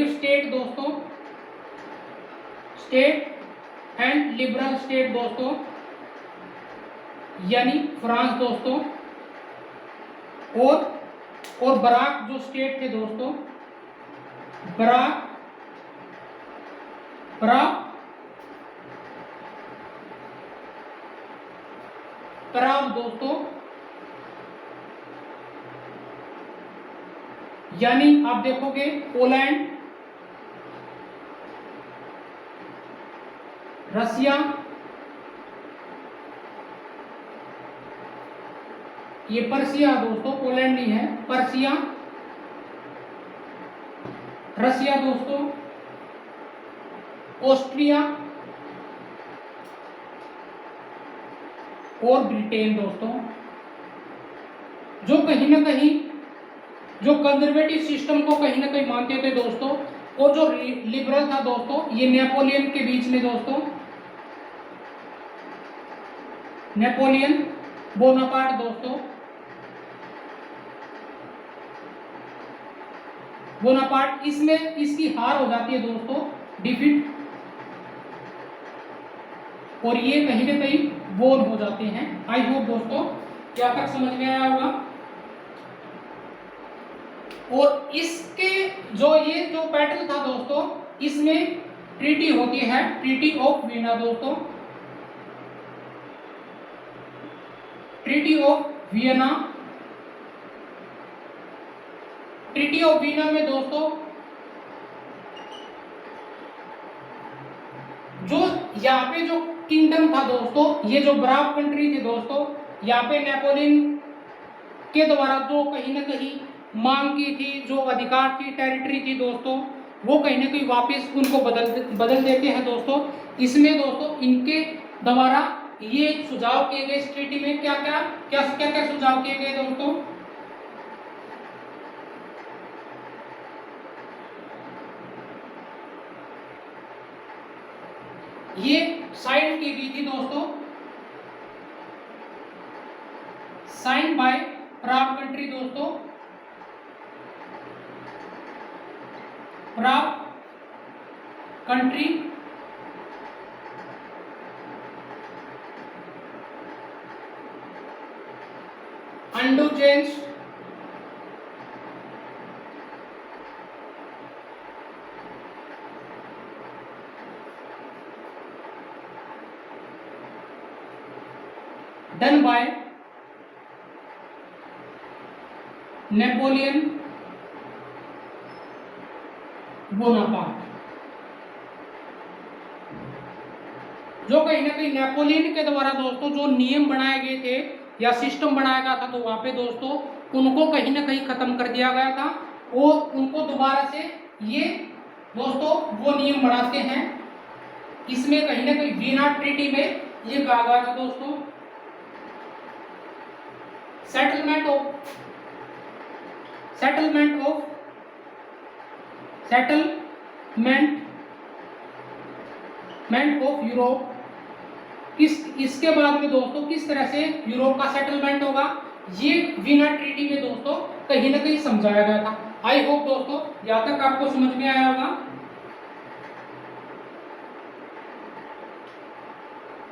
स्टेट दोस्तों, स्टेट एंड लिबरल स्टेट दोस्तों, यानी फ्रांस दोस्तों, और बराक जो स्टेट थे दोस्तों, बराक दोस्तों, यानी आप देखोगे पोलैंड, रसिया, ये पर्सिया दोस्तों, पोलैंड नहीं है, पर्सिया, रसिया दोस्तों, ऑस्ट्रिया और ब्रिटेन दोस्तों, जो कहीं ना कहीं जो कंजर्वेटिव सिस्टम को कहीं ना कहीं मानते थे दोस्तों, और जो लिबरल था दोस्तों, ये नेपोलियन के बीच में दोस्तों, नेपोलियन बोनापार्ट दोस्तों, बोनापार्ट, इसमें इसकी हार हो जाती है दोस्तों, डिफीट, और ये कहीं ना कहीं वोन हो जाते हैं। आई होप दोस्तों क्या तक समझ में आया होगा। और इसके ये जो बैटल था दोस्तों, इसमें ट्रीटी होती है, ट्रीटी ऑफ वीना दोस्तों, treaty of Vienna. Treaty of Veena में दोस्तों जो यहाँ पे जो किंगडम था दोस्तों, ये जो ब्राव कंट्री थी दोस्तों, यहाँ पे नेपोलियन के द्वारा जो कहीं ना कहीं मांग की थी, जो अधिकार थी, टेरिटरी थी दोस्तों, वो कहीं ना कहीं वापस उनको बदल देते हैं दोस्तों। इसमें दोस्तों इनके द्वारा ये सुझाव किए गए इस ट्रीटी में क्या क्या सुझाव किए गए दोस्तों, ये साइन की गई थी दोस्तों, साइन बाय प्राग कंट्री दोस्तों, Prague country undo change done by Napoleon Bonaparte. जो कहीं ना कहीं नेपोलियन के द्वारा दोस्तों जो नियम बनाए गए थे या सिस्टम बनाया गया था, तो वहां पे दोस्तों उनको कहीं ना कहीं खत्म कर दिया गया था और उनको दोबारा से ये दोस्तों वो नियम बनाते हैं। इसमें कहीं ना कहीं वीना ट्रीटी में ये कहा गया था दोस्तों, सेटलमेंट ऑफ यूरोप। इसके बाद में दोस्तों किस तरह से यूरोप का सेटलमेंट होगा, ये वीना ट्रीटी में दोस्तों कहीं ना कहीं समझाया गया था। आई होप दोस्तों यहां तक आपको समझ में आया होगा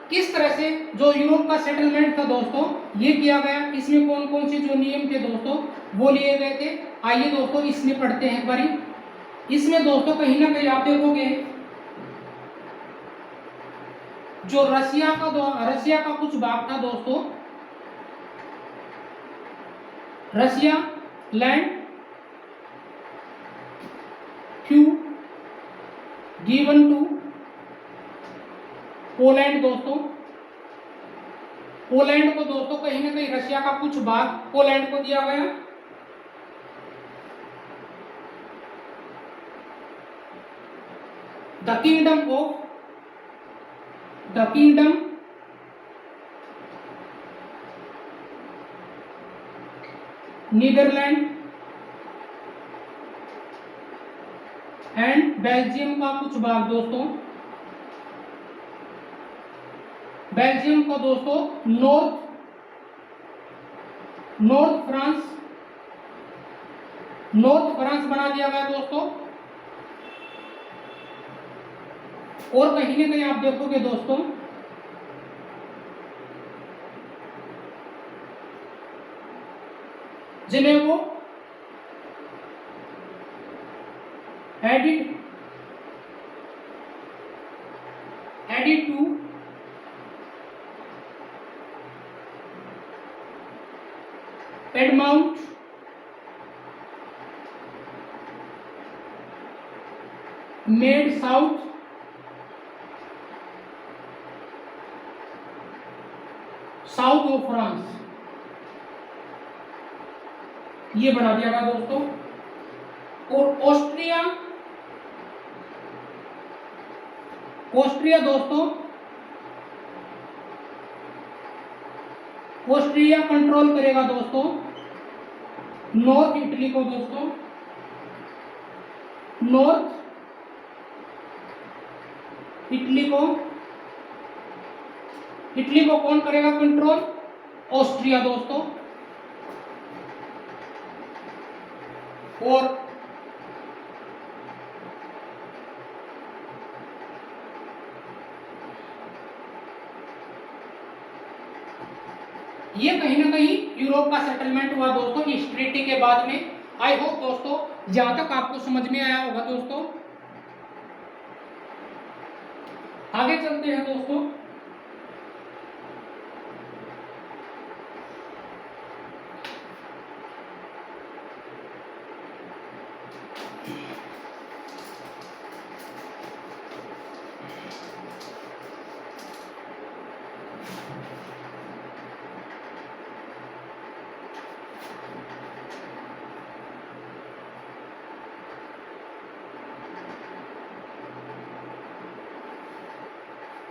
किस तरह से जो यूरोप का सेटलमेंट था दोस्तों ये किया गया। इसमें कौन कौन से जो नियम थे दोस्तों वो लिए गए थे। आइए दोस्तों इसमें पढ़ते हैं एक बारी। इसमें दोस्तों कहीं ना कहीं आप देखोगे जो रसिया का कुछ भाग था दोस्तों, Russia land few given to Poland दोस्तों। पोलैंड को दोस्तों कहीं ना कहीं रशिया का कुछ भाग पोलैंड को दिया गया। The kingdom Netherland and Belgium का कुछ भाग दोस्तों, बेल्जियम को दोस्तों नॉर्थ फ्रांस बना दिया गया दोस्तों। और कहीं ना कहीं आप देखोगे दोस्तों जिन्हें वो added to Piedmont made south of France, ये बना दिया गया दोस्तों। और ऑस्ट्रिया दोस्तों, ऑस्ट्रिया कंट्रोल करेगा दोस्तों नॉर्थ इटली को दोस्तों, नॉर्थ इटली को कौन करेगा कंट्रोल, ऑस्ट्रिया दोस्तों। और ये कहीं ना कहीं यूरोप का सेटलमेंट हुआ दोस्तों इस ट्रीटी के बाद में। आई होप दोस्तों जहां तक आपको समझ में आया होगा दोस्तों। आगे चलते हैं दोस्तों।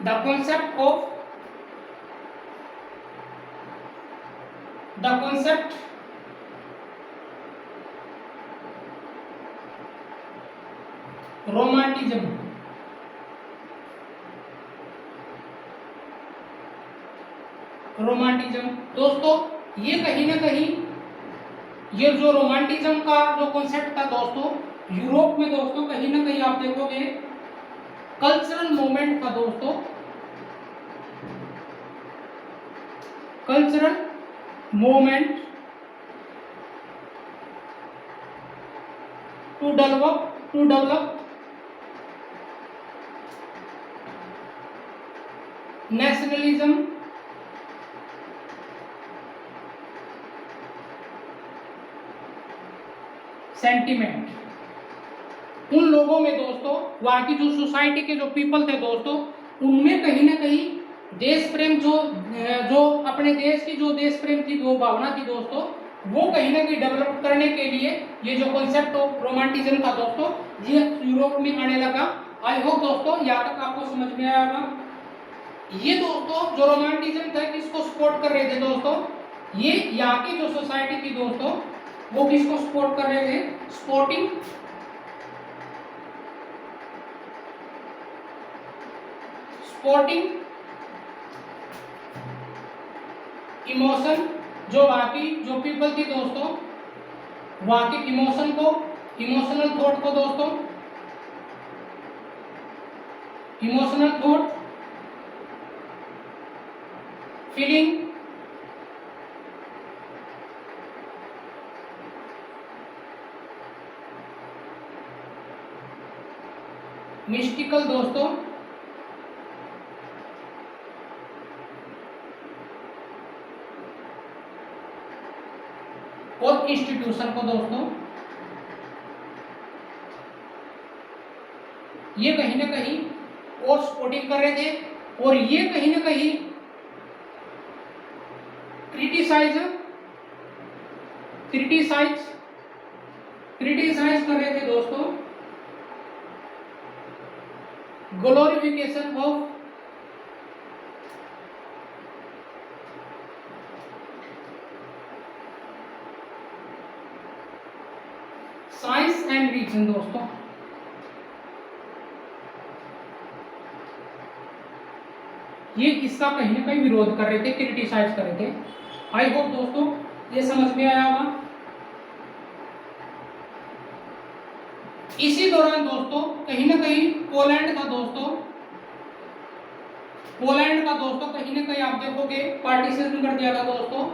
The concept romanticism romanticism. दोस्तों ये कहीं ना कहीं ये जो रोमांटिज्म का जो कॉन्सेप्ट था दोस्तों, यूरोप में दोस्तों कहीं ना कहीं आप देखोगे कल्चरल मूवमेंट था दोस्तों, cultural movement to develop nationalism sentiment. उन लोगों में दोस्तों, वहां की जो सोसाइटी के जो पीपल थे दोस्तों, उनमें कहीं ना कहीं देश प्रेम जो अपने देश की जो देश प्रेम की जो भावना थी दोस्तों, वो कहीं ना कहीं डेवलप करने के लिए ये जो कॉन्सेप्ट ऑफ रोमांटिज्म था दोस्तों, ये यूरोप में आने लगा। आई होप दोस्तों यहाँ तक आपको समझ में आया होगा। ये दोस्तों जो रोमांटिज्म था किसको सपोर्ट कर रहे थे दोस्तों, ये यहाँ की जो सोसाइटी थी दोस्तों, वो किसको सपोर्ट कर रहे थे, स्पोर्टिंग इमोशन। जो वहां की जो पीपल थी दोस्तों, वहां के इमोशन को, इमोशनल थॉट को दोस्तों, इमोशनल थॉट, फीलिंग, मिस्टिकल दोस्तों, और इंस्टीट्यूशन को दोस्तों, ये कहीं ना कहीं और सपोर्टिंग कर रहे थे, और ये कहीं ना कहीं क्रिटिसाइज कर रहे थे दोस्तों glorification of science and reason दोस्तों। ये इसका कहीं ना कहीं विरोध कर रहे थे, क्रिटिसाइज कर रहे थे। आई होप दोस्तों ये समझ में आया होगा। इसी दौरान दोस्तों कहीं ना कहीं पोलैंड का दोस्तों, पोलैंड का दोस्तों कहीं ना कहीं आप देखोगे पार्टीशन कर दिया था दोस्तों,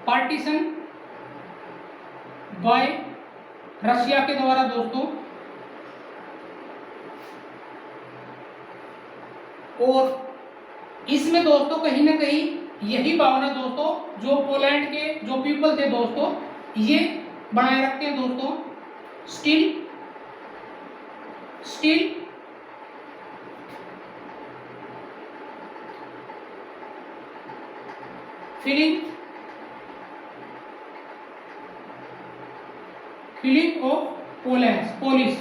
पार्टीशन बाय रशिया के द्वारा दोस्तों। और इसमें दोस्तों कहीं ना कहीं यही भावना दोस्तों जो पोलैंड के जो पीपल थे दोस्तों, ये बनाए रखते हैं दोस्तों। Still feeling of Polish.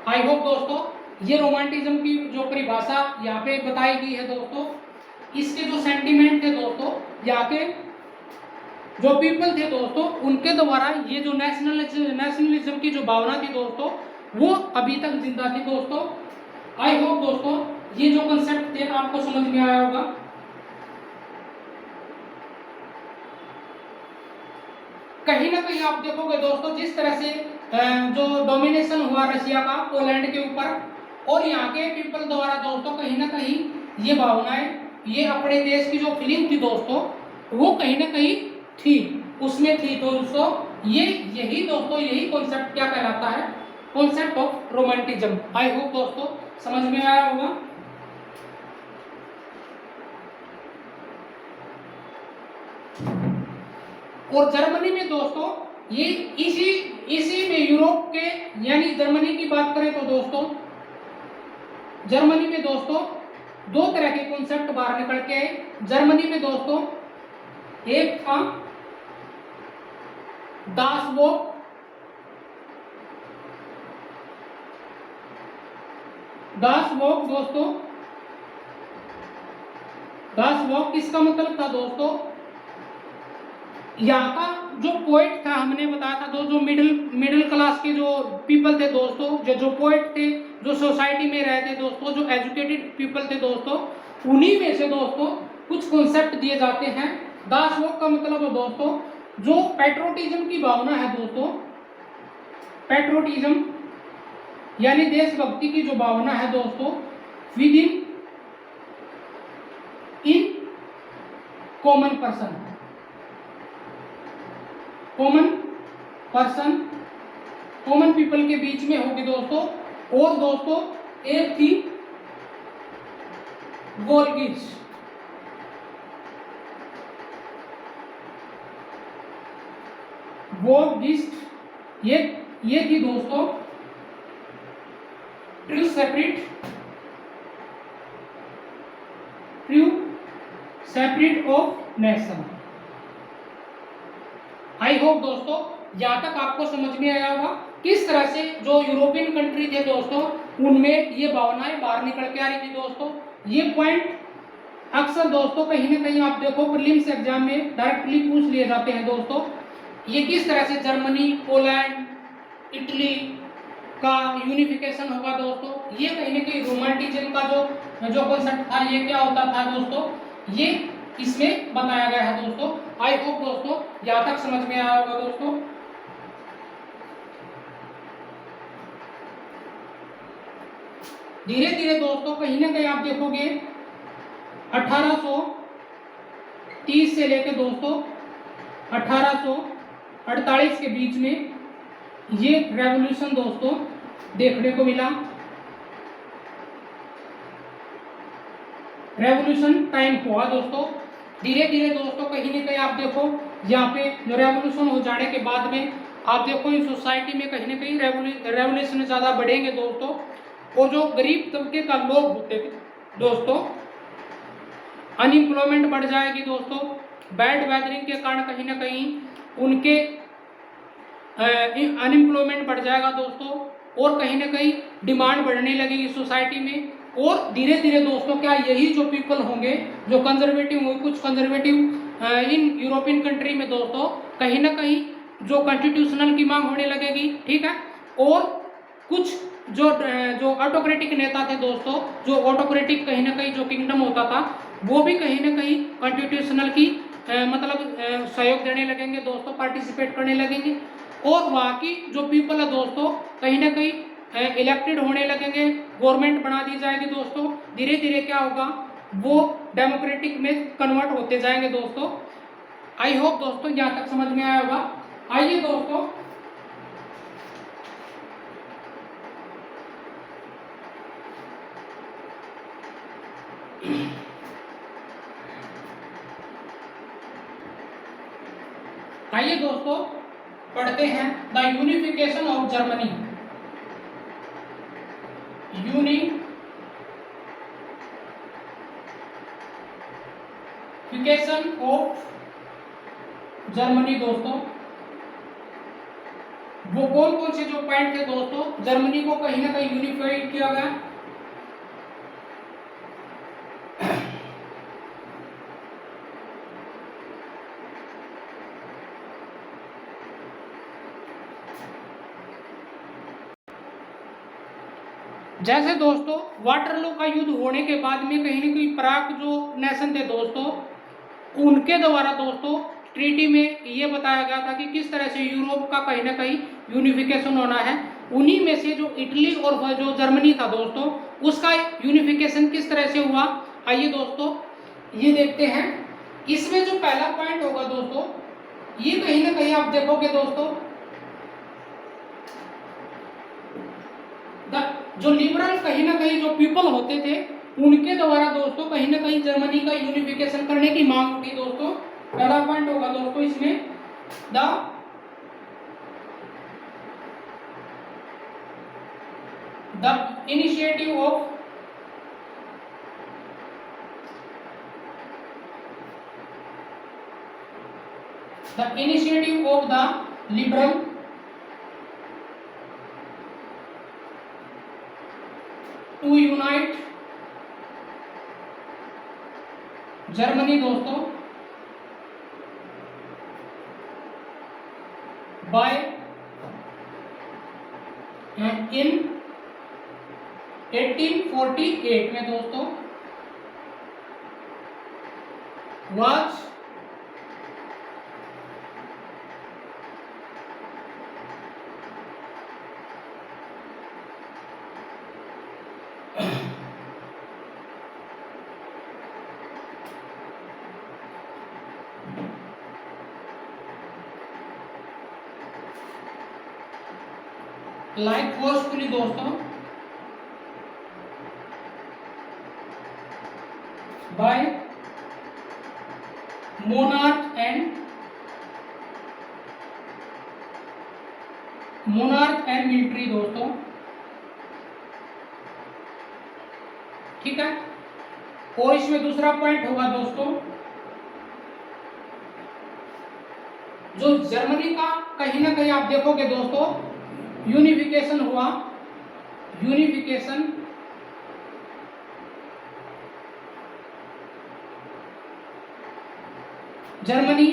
I hope दोस्तों ये रोमांटिज्म की जो परिभाषा यहाँ पे बताई गई है दोस्तों, इसके जो सेंटिमेंट थे दोस्तों, यहाँ के जो पीपल थे दोस्तों, उनके द्वारा ये जो नेशनलिज्म की जो भावना थी दोस्तों, वो अभी तक जिंदा थी दोस्तों। आई होप दोस्तों ये जो कंसेप्ट थे आपको समझ में आया होगा। कहीं ना कहीं आप देखोगे दोस्तों जिस तरह से जो डोमिनेशन हुआ रशिया का पोलैंड के ऊपर, और यहाँ के पीपल द्वारा दोस्तों कहीं ना कहीं ये भावनाएं, ये अपने देश की जो फीलिंग थी दोस्तों, वो कहीं ना कहीं थी, उसमें थी दोस्तों। ये यही दोस्तों यही कॉन्सेप्ट क्या कहलाता है, concept of romanticism. I hope दोस्तों समझ में आया होगा। और जर्मनी में दोस्तों ये इसी में यूरोप के यानी जर्मनी की बात करें तो दोस्तों, जर्मनी में दोस्तों दो तरह के कॉन्सेप्ट बाहर निकल के आए। जर्मनी में दोस्तों एक था दास वॉक दोस्तों। दास वॉक किसका मतलब था दोस्तों, यहाँ का जो पोइट था हमने बताया था जो मिडिल क्लास के जो पीपल थे दोस्तों, जो पोइट थे, जो सोसाइटी में रहते दोस्तों, जो एजुकेटेड पीपल थे दोस्तों, उन्हीं में से दोस्तों कुछ कॉन्सेप्ट दिए जाते हैं। दासलोक का मतलब है दोस्तों जो पैट्रोटिज्म की भावना है दोस्तों, पैट्रोटिज्म यानी देशभक्ति की जो भावना है दोस्तों with in common person, common people के बीच में होगी दोस्तों। और दोस्तों एक थी वोल्गिस्ट, ये थी दोस्तों true separate of nation. I hope दोस्तों यहाँ तक आपको समझ में आया होगा किस तरह से जो यूरोपियन कंट्री थे दोस्तों उनमें ये भावनाएं बाहर निकल के आ रही थी दोस्तों। ये पॉइंट अक्सर दोस्तों कहीं ना कहीं आप देखो प्रीलिम्स एग्जाम में डायरेक्टली पूछ लिए जाते हैं दोस्तों। ये किस तरह से जर्मनी, पोलैंड, इटली का यूनिफिकेशन होगा दोस्तों, ये कहीं ना कहीं रोमांटिज्म का जो कॉन्सेप्ट था ये क्या होता था दोस्तों, ये इसमें बताया गया है दोस्तों। आई होप दोस्तों यहाँ तक समझ में आया होगा दोस्तों। धीरे धीरे दोस्तों कहीं ना कहीं आप देखोगे 1830 से लेकर दोस्तों 1848 के बीच में ये रेवोल्यूशन दोस्तों देखने को मिला। रेवोल्यूशन टाइम हुआ दोस्तों। धीरे धीरे दोस्तों कहीं ना कहीं आप देखो यहाँ पे जो रेवोल्यूशन हो जाने के बाद में आप देखो इस सोसाइटी में कहीं ना कहीं रेवोल्यूशन ज़्यादा बढ़ेंगे दोस्तों। और जो गरीब तबके का लोग होते थे दोस्तों, अनएम्प्लॉयमेंट बढ़ जाएगी दोस्तों। बैड वेदरिंग के कारण कहीं ना कहीं उनके अनएम्प्लॉयमेंट बढ़ जाएगा दोस्तों। और कहीं ना कहीं डिमांड बढ़ने लगेगी सोसाइटी में। और धीरे धीरे दोस्तों क्या यही जो पीपल होंगे जो कंजर्वेटिव होंगे, कुछ कंजर्वेटिव इन यूरोपियन कंट्री में दोस्तों कहीं ना कहीं जो कॉन्स्टिट्यूशनल की मांग होने लगेगी, ठीक है। और कुछ जो ऑटोक्रेटिक नेता थे दोस्तों, जो ऑटोक्रेटिक कहीं ना कहीं जो किंगडम होता था वो भी कहीं ना कहीं कॉन्स्टिट्यूशनल की मतलब सहयोग देने लगेंगे दोस्तों, पार्टिसिपेट करने लगेंगे। और वहाँ की जो पीपल है दोस्तों कहीं ना कहीं इलेक्टेड होने लगेंगे, गवर्नमेंट बना दी जाएगी दोस्तों। धीरे धीरे क्या होगा वो डेमोक्रेटिक में कन्वर्ट होते जाएंगे दोस्तों। आई होप दोस्तों यहाँ तक समझ में आया होगा। आइए दोस्तों आइए दोस्तों पढ़ते हैं the unification of Germany. Unification of Germany दोस्तों, वो कौन कौन से जो पॉइंट थे दोस्तों जर्मनी को कहीं ना कहीं यूनिफाइड किया गया। जैसे दोस्तों वाटरलू का युद्ध होने के बाद में कहीं ना कहीं प्राग जो नेशन थे दोस्तों उनके द्वारा दोस्तों ट्रीटी में ये बताया गया था कि किस तरह से यूरोप का कहीं ना कहीं यूनिफिकेशन होना है। उन्हीं में से जो इटली और जो जर्मनी था दोस्तों उसका यूनिफिकेशन किस तरह से हुआ, आइए दोस्तों ये देखते हैं। इसमें जो पहला पॉइंट होगा दोस्तों ये कहीं ना कहीं आप देखोगे दोस्तों जो लिबरल कहीं ना कहीं जो पीपल होते थे उनके द्वारा दोस्तों कहीं ना कहीं जर्मनी का यूनिफिकेशन करने की मांग उठी दोस्तों। पहला पॉइंट होगा दोस्तों इसमें the initiative of the liberal to unite Germany दोस्तों बाय इन 1848 में दोस्तों was लाइक फोर्सफुली दोस्तों बाय मोनार्क एंड मिलिट्री दोस्तों, ठीक है। और इसमें दूसरा पॉइंट होगा दोस्तों, जो जर्मनी का कहीं ना कहीं आप देखोगे दोस्तों यूनिफिकेशन हुआ, यूनिफिकेशन जर्मनी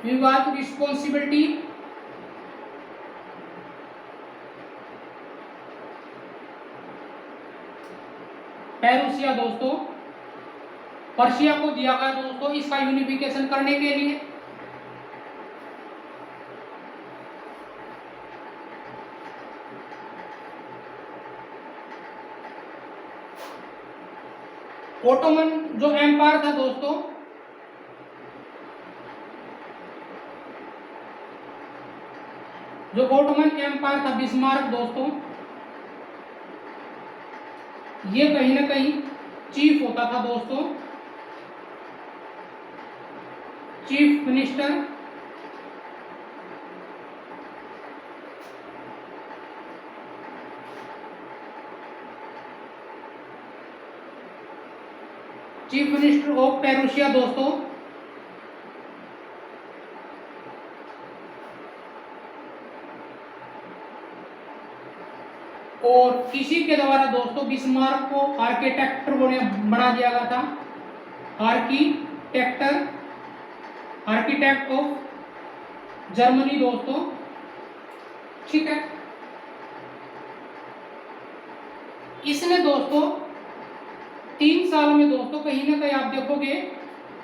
विवाद रिस्पॉन्सिबिलिटी पेरुसिया दोस्तों, पर्शिया को दिया गया दोस्तों इसका यूनिफिकेशन करने के लिए। ओटोमन जो एम्पायर था दोस्तों, जो ओटोमन एम्पायर था बिस्मार्क दोस्तों, ये कहीं ना कहीं चीफ होता था दोस्तों, chief minister. Chief minister of Prussia दोस्तों, और इसी के द्वारा दोस्तों बिस्मार्क को आर्किटेक्टर बना दिया गया था, आर्किटेक्ट ऑफ जर्मनी दोस्तों, ठीक है। इसने दोस्तों 3 साल में दोस्तों कहीं ना कहीं आप देखोगे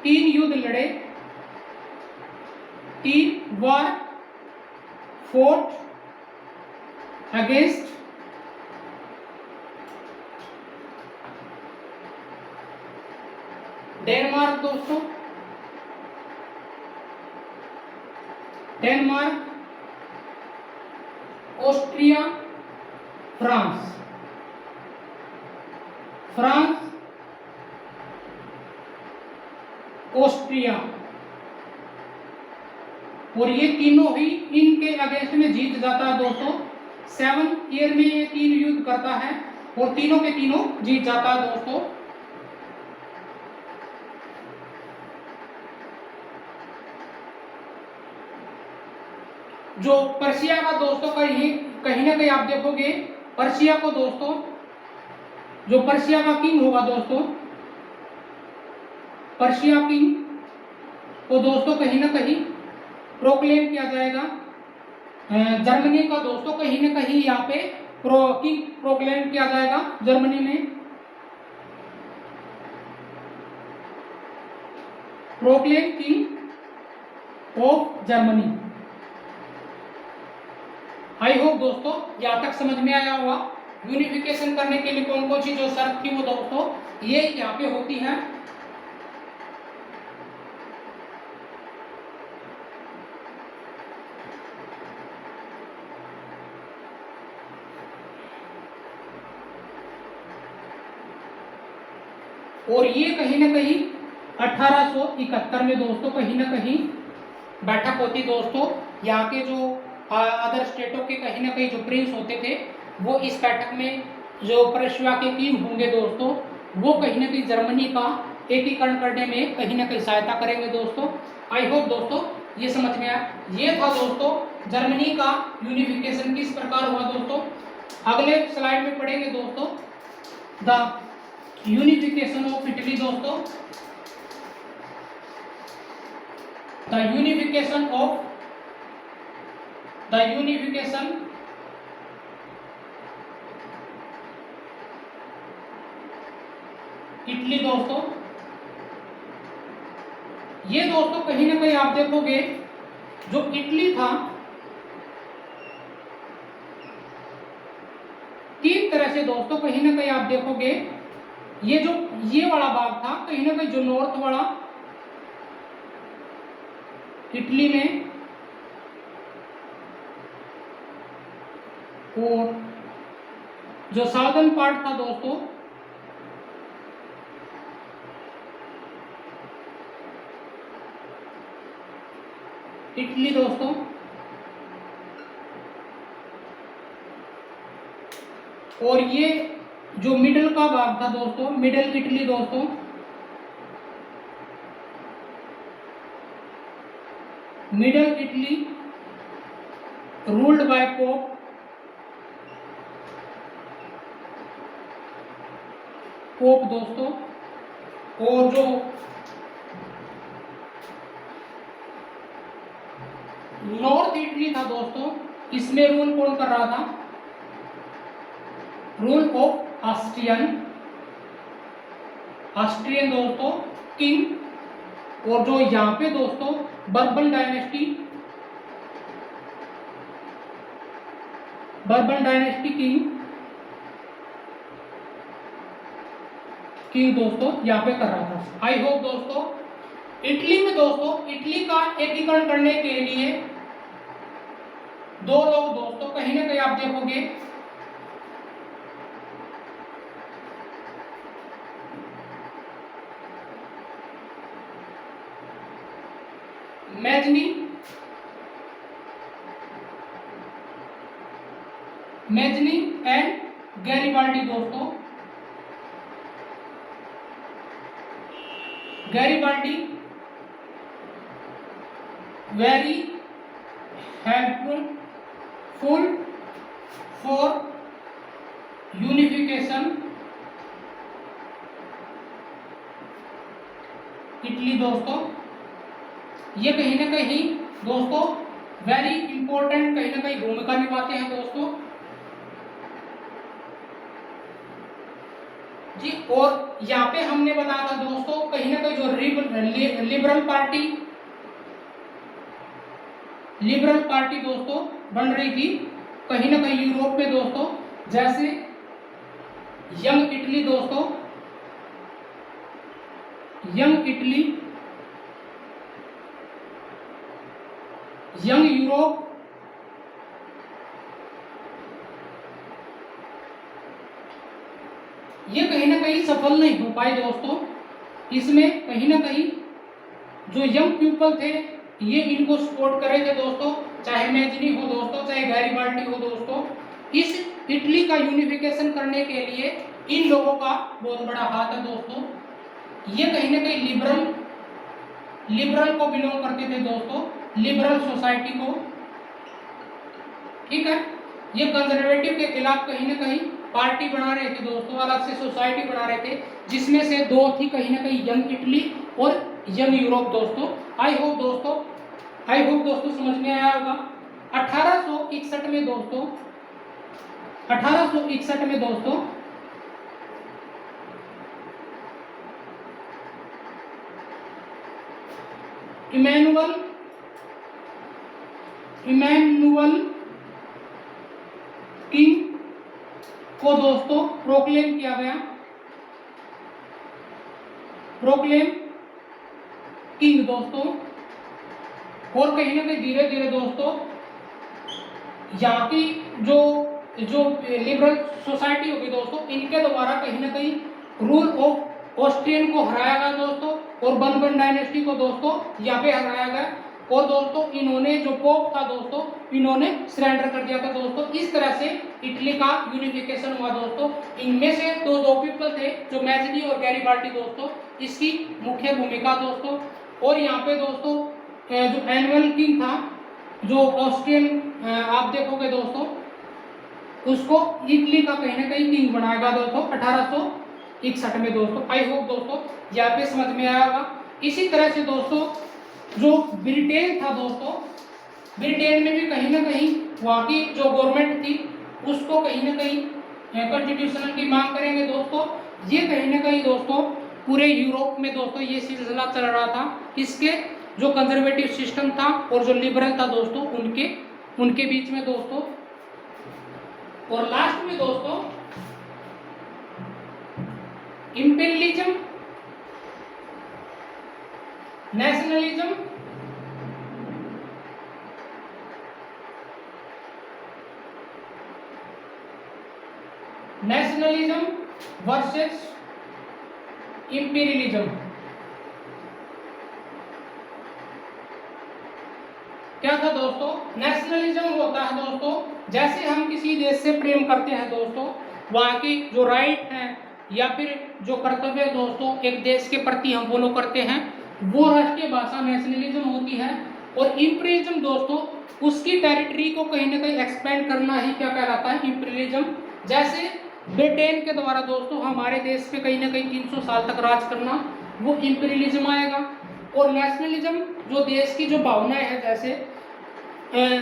3 युद्ध लड़े, 3 वार फोर्ट अगेंस्ट डेनमार्क दोस्तों, डेनमार्क, ऑस्ट्रिया, फ्रांस, ऑस्ट्रिया, और ये तीनों ही इनके अगेंस्ट में जीत जाता है दोस्तों। 7 ईयर में ये 3 युद्ध करता है और तीनों के तीनों जीत जाता है दोस्तों। जो पर्शिया का दोस्तों कहीं ना कहीं आप देखोगे पर्शिया को दोस्तों, जो पर्शिया का किंग होगा दोस्तों, पर्शिया किंग को दोस्तों कहीं ना कहीं प्रोक्लेम किया जाएगा। जर्मनी का दोस्तों कहीं ना कहीं यहाँ पे किंग प्रोक्लेम किया जाएगा जर्मनी में, proclaim king of Germany. I hope दोस्तों यहाँ तक समझ में आया होगा। यूनिफिकेशन करने के लिए कौन कौन सी जो शर्त थी वो दोस्तों ये यहाँ पे होती है। और ये कहीं ना कहीं 1871 में दोस्तों कहीं ना कहीं बैठक होती दोस्तों। यहाँ के जो अदर स्टेटों के कहीं ना कहीं जो प्रिंस होते थे वो इस बैठक में जो पर्शिया के किंग होंगे दोस्तों वो कहीं ना कहीं जर्मनी का एकीकरण करने में कहीं ना कहीं सहायता करेंगे दोस्तों। आई होप दोस्तों ये समझ में आया। ये था दोस्तों जर्मनी का यूनिफिकेशन किस प्रकार हुआ दोस्तों। अगले स्लाइड में पढ़ेंगे दोस्तों द यूनिफिकेशन ऑफ इटली दोस्तों। द यूनिफिकेशन इटली दोस्तों। ये दोस्तों कहीं ना कहीं आप देखोगे जो इटली था तीन तरह से दोस्तों, कहीं ना कहीं आप देखोगे ये वाला भाग था कहीं ना कहीं जो नॉर्थ वाला इटली में, और जो साउदर्न पार्ट था दोस्तों इटली दोस्तों, और ये जो मिडिल का भाग था दोस्तों मिडिल इटली दोस्तों, middle Italy ruled by pope दोस्तों, और जो नॉर्थ इटली था दोस्तों इसमें रूल कौन कर रहा था, रूल ऑफ ऑस्ट्रियन दोस्तों किंग, और जो यहाँ पे दोस्तों बर्बन डायनेस्टी किंग दोस्तों यहाँ पे कर रहा था। आई होप दोस्तों इटली में दोस्तों इटली का एकीकरण करने के लिए दो लोग दोस्तों कहीं ना कहीं आप देखोगे मैजनी एंड गैरिबाल्डी दोस्तों। Garibaldi very helpful for unification Italy दोस्तों। ये कहीं ना कहीं दोस्तों वेरी इंपॉर्टेंट कहीं ना कहीं भूमिका निभाते हैं दोस्तों जी। और यहाँ पे हमने बताया था दोस्तों कहीं ना कहीं जो लिबरल पार्टी दोस्तों बन रही थी कहीं ना कहीं यूरोप में दोस्तों, जैसे यंग इटली दोस्तों, यंग यूरोप, ये कहीं ना कहीं सफल नहीं हो पाए दोस्तों। इसमें कहीं ना कहीं जो यंग पीपल थे ये इनको सपोर्ट कर रहे थे दोस्तों, चाहे मैजनी हो दोस्तों, चाहे गैरिबाल्डी हो दोस्तों। इस इटली का यूनिफिकेशन करने के लिए इन लोगों का बहुत बड़ा हाथ है दोस्तों। ये कहीं ना कहीं लिबरल को बिलोंग करते थे दोस्तों, लिबरल सोसाइटी को, ठीक है। ये कंजर्वेटिव के खिलाफ कहीं ना कहीं पार्टी बना रहे थे दोस्तों, अलग से सोसाइटी बना रहे थे, जिसमें से दो थी कहीं ना कहीं यंग इटली और यंग यूरोप दोस्तों। आई होप दोस्तों समझ में आया होगा। 1861 में दोस्तों इमैनुअल किंग को दोस्तों प्रोक्लेम किया गया, प्रोक्लेम किंग दोस्तों। और कहीं ना कहीं धीरे धीरे दोस्तों यहाँ की जो लिबरल सोसाइटी होगी दोस्तों, इनके द्वारा कहीं ना कहीं रूल ऑफ ऑस्ट्रियन को हराया गया दोस्तों, और बर्बन डायनेस्टी को दोस्तों यहाँ पे हराया गया। और दोस्तों इन्होंने जो पोप था दोस्तों इन्होंने सरेंडर कर दिया था दोस्तों। इस तरह से इटली का यूनिफिकेशन हुआ दोस्तों। इनमें से दो पीपल थे जो मैजनी और गैरिबाल्डी दोस्तों, इसकी मुख्य भूमिका दोस्तों। और यहाँ पे दोस्तों जो एनुअल किंग था जो ऑस्ट्रियन आप देखोगे दोस्तों, उसको इटली का कहीं ना कहीं किंग बनाया गया दोस्तों 1861 में दोस्तों। आई होप दोस्तों यहाँ पे समझ में आया होगा। इसी तरह से दोस्तों जो ब्रिटेन था दोस्तों, ब्रिटेन में भी कहीं ना कहीं वहाँ की जो गवर्नमेंट थी उसको कहीं ना कहीं कॉन्स्टिट्यूशनल की मांग करेंगे दोस्तों। ये कहीं ना कहीं दोस्तों पूरे यूरोप में दोस्तों ये सिलसिला चल रहा था, इसके जो कंजर्वेटिव सिस्टम था और जो लिबरल था दोस्तों उनके बीच में दोस्तों। और लास्ट में दोस्तों imperialism, nationalism, nationalism versus imperialism. क्या था दोस्तों? नेशनलिज्म होता है दोस्तों जैसे हम किसी देश से प्रेम करते हैं दोस्तों, वहाँ की जो राइट है या फिर जो कर्तव्य दोस्तों एक देश के प्रति हम फॉलो करते हैं, वो राष्ट्रीय भाषा नेशनलिज्म होती है। और इंपीरियलिज्म दोस्तों उसकी टेरिटरी को कहीं ना कहीं एक्सपेंड करना ही क्या कहलाता है? इंपीरियलिज्म। जैसे ब्रिटेन के द्वारा दोस्तों हमारे देश पे कहीं ना कहीं 300 साल तक राज करना, वो इंपीरियलिज्म आएगा। और नेशनलिज्म जो देश की जो भावनाएं है, जैसे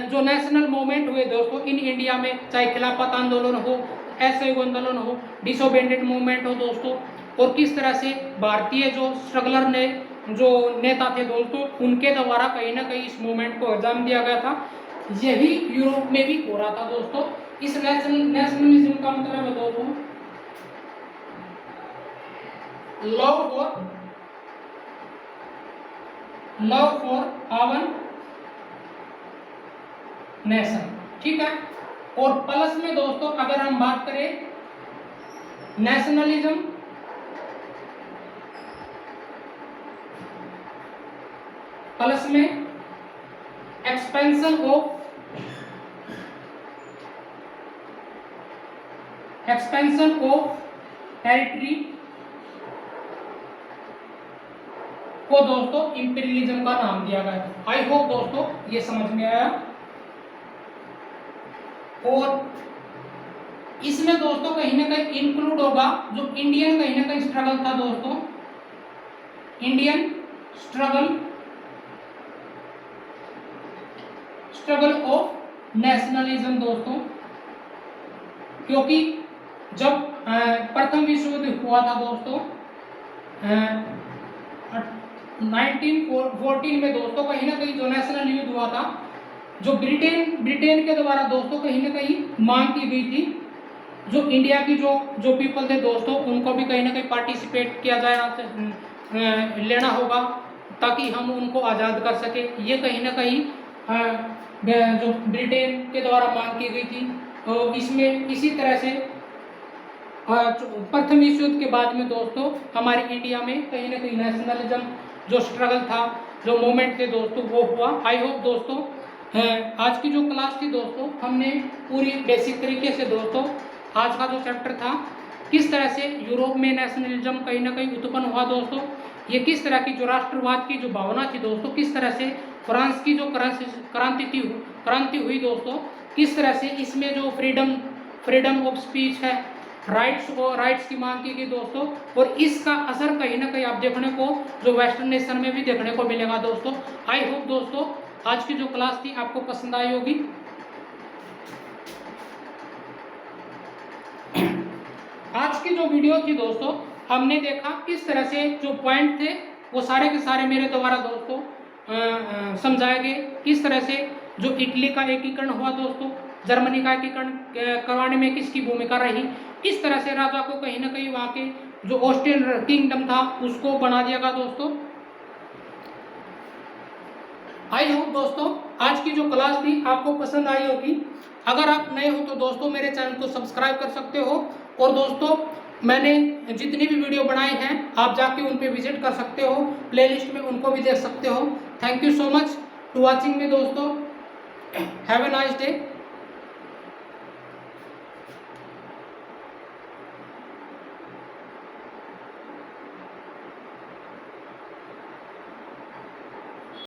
जो नेशनल मूवमेंट हुए दोस्तों इन इंडिया में, चाहे खिलाफत आंदोलन हो, असहयोग आंदोलन हो, डिसोबेडेंट मूवमेंट हो दोस्तों, और किस तरह से भारतीय जो स्ट्रगलर ने जो नेता थे दोस्तों उनके द्वारा कहीं ना कहीं इस मूवमेंट को अंजाम दिया गया था, यही यूरोप में भी हो रहा था दोस्तों। इस नेशनलिज्म का मतलब है दोस्तों लव फॉर आवर नेशन, ठीक है। और प्लस में दोस्तों अगर हम बात करें नेशनलिज्म प्लस में एक्सपेंशन ऑफ टेरिटरी को दोस्तों इंपीरियलिज्म का नाम दिया गया है। आई होप दोस्तों ये समझ में आया। और इसमें दोस्तों कहीं ना कहीं इंक्लूड होगा जो इंडियन कहीं ना कहीं स्ट्रगल था दोस्तों, इंडियन स्ट्रगल ऑफ नेशनलिज्म दोस्तों, क्योंकि जब प्रथम विश्व युद्ध हुआ था दोस्तों 1914 में दोस्तों, कहीं ना कहीं जो नेशनल युद्ध हुआ था, जो ब्रिटेन के द्वारा दोस्तों कहीं ना कहीं मांग की गई थी, जो इंडिया की जो पीपल थे दोस्तों उनको भी कहीं ना कहीं पार्टिसिपेट किया जाए लेना होगा ताकि हम उनको आज़ाद कर सके। ये कहीं ना कहीं जो ब्रिटेन के द्वारा मांग की गई थी। तो इसमें इसी तरह से प्रथम विश्व युद्ध के बाद में दोस्तों हमारे इंडिया में कहीं ना कहीं नेशनलिज्म जो स्ट्रगल था, जो मूवमेंट थे दोस्तों, वो हुआ। आई होप दोस्तों आज की जो क्लास थी दोस्तों हमने पूरी बेसिक तरीके से दोस्तों आज का जो चैप्टर था किस तरह से यूरोप में नेशनलिज्म कहीं ना कहीं उत्पन्न हुआ दोस्तों, ये किस तरह की जो राष्ट्रवाद की जो भावना थी दोस्तों, किस तरह से फ्रांस की जो क्रांति हुई दोस्तों, किस तरह से इसमें जो फ्रीडम ऑफ स्पीच है, राइट्स की मांग की गई दोस्तों, और इसका असर कहीं ना कहीं आप देखने को जो वेस्टर्न नेशन में भी देखने को मिलेगा दोस्तों। आई होप दोस्तों आज की जो क्लास थी आपको पसंद आई होगी। आज की जो वीडियो थी दोस्तों हमने देखा किस तरह से जो पॉइंट थे वो सारे के सारे मेरे द्वारा दोस्तों समझाए गए, किस तरह से जो इटली का एकीकरण हुआ दोस्तों, जर्मनी का एकीकरण करवाने में किसकी भूमिका रही, किस तरह से राजा को कहीं ना कहीं वहाँ के जो ऑस्ट्रियन किंगडम था उसको बना दिया गया दोस्तों। आई होप दोस्तों आज की जो क्लास थी आपको पसंद आई होगी। अगर आप नए हो तो दोस्तों मेरे चैनल को सब्सक्राइब कर सकते हो, और दोस्तों मैंने जितनी भी वीडियो बनाई हैं आप जाके उन पे विजिट कर सकते हो, प्लेलिस्ट में उनको भी देख सकते हो। Thank you so much to watching me दोस्तों। Have a nice day.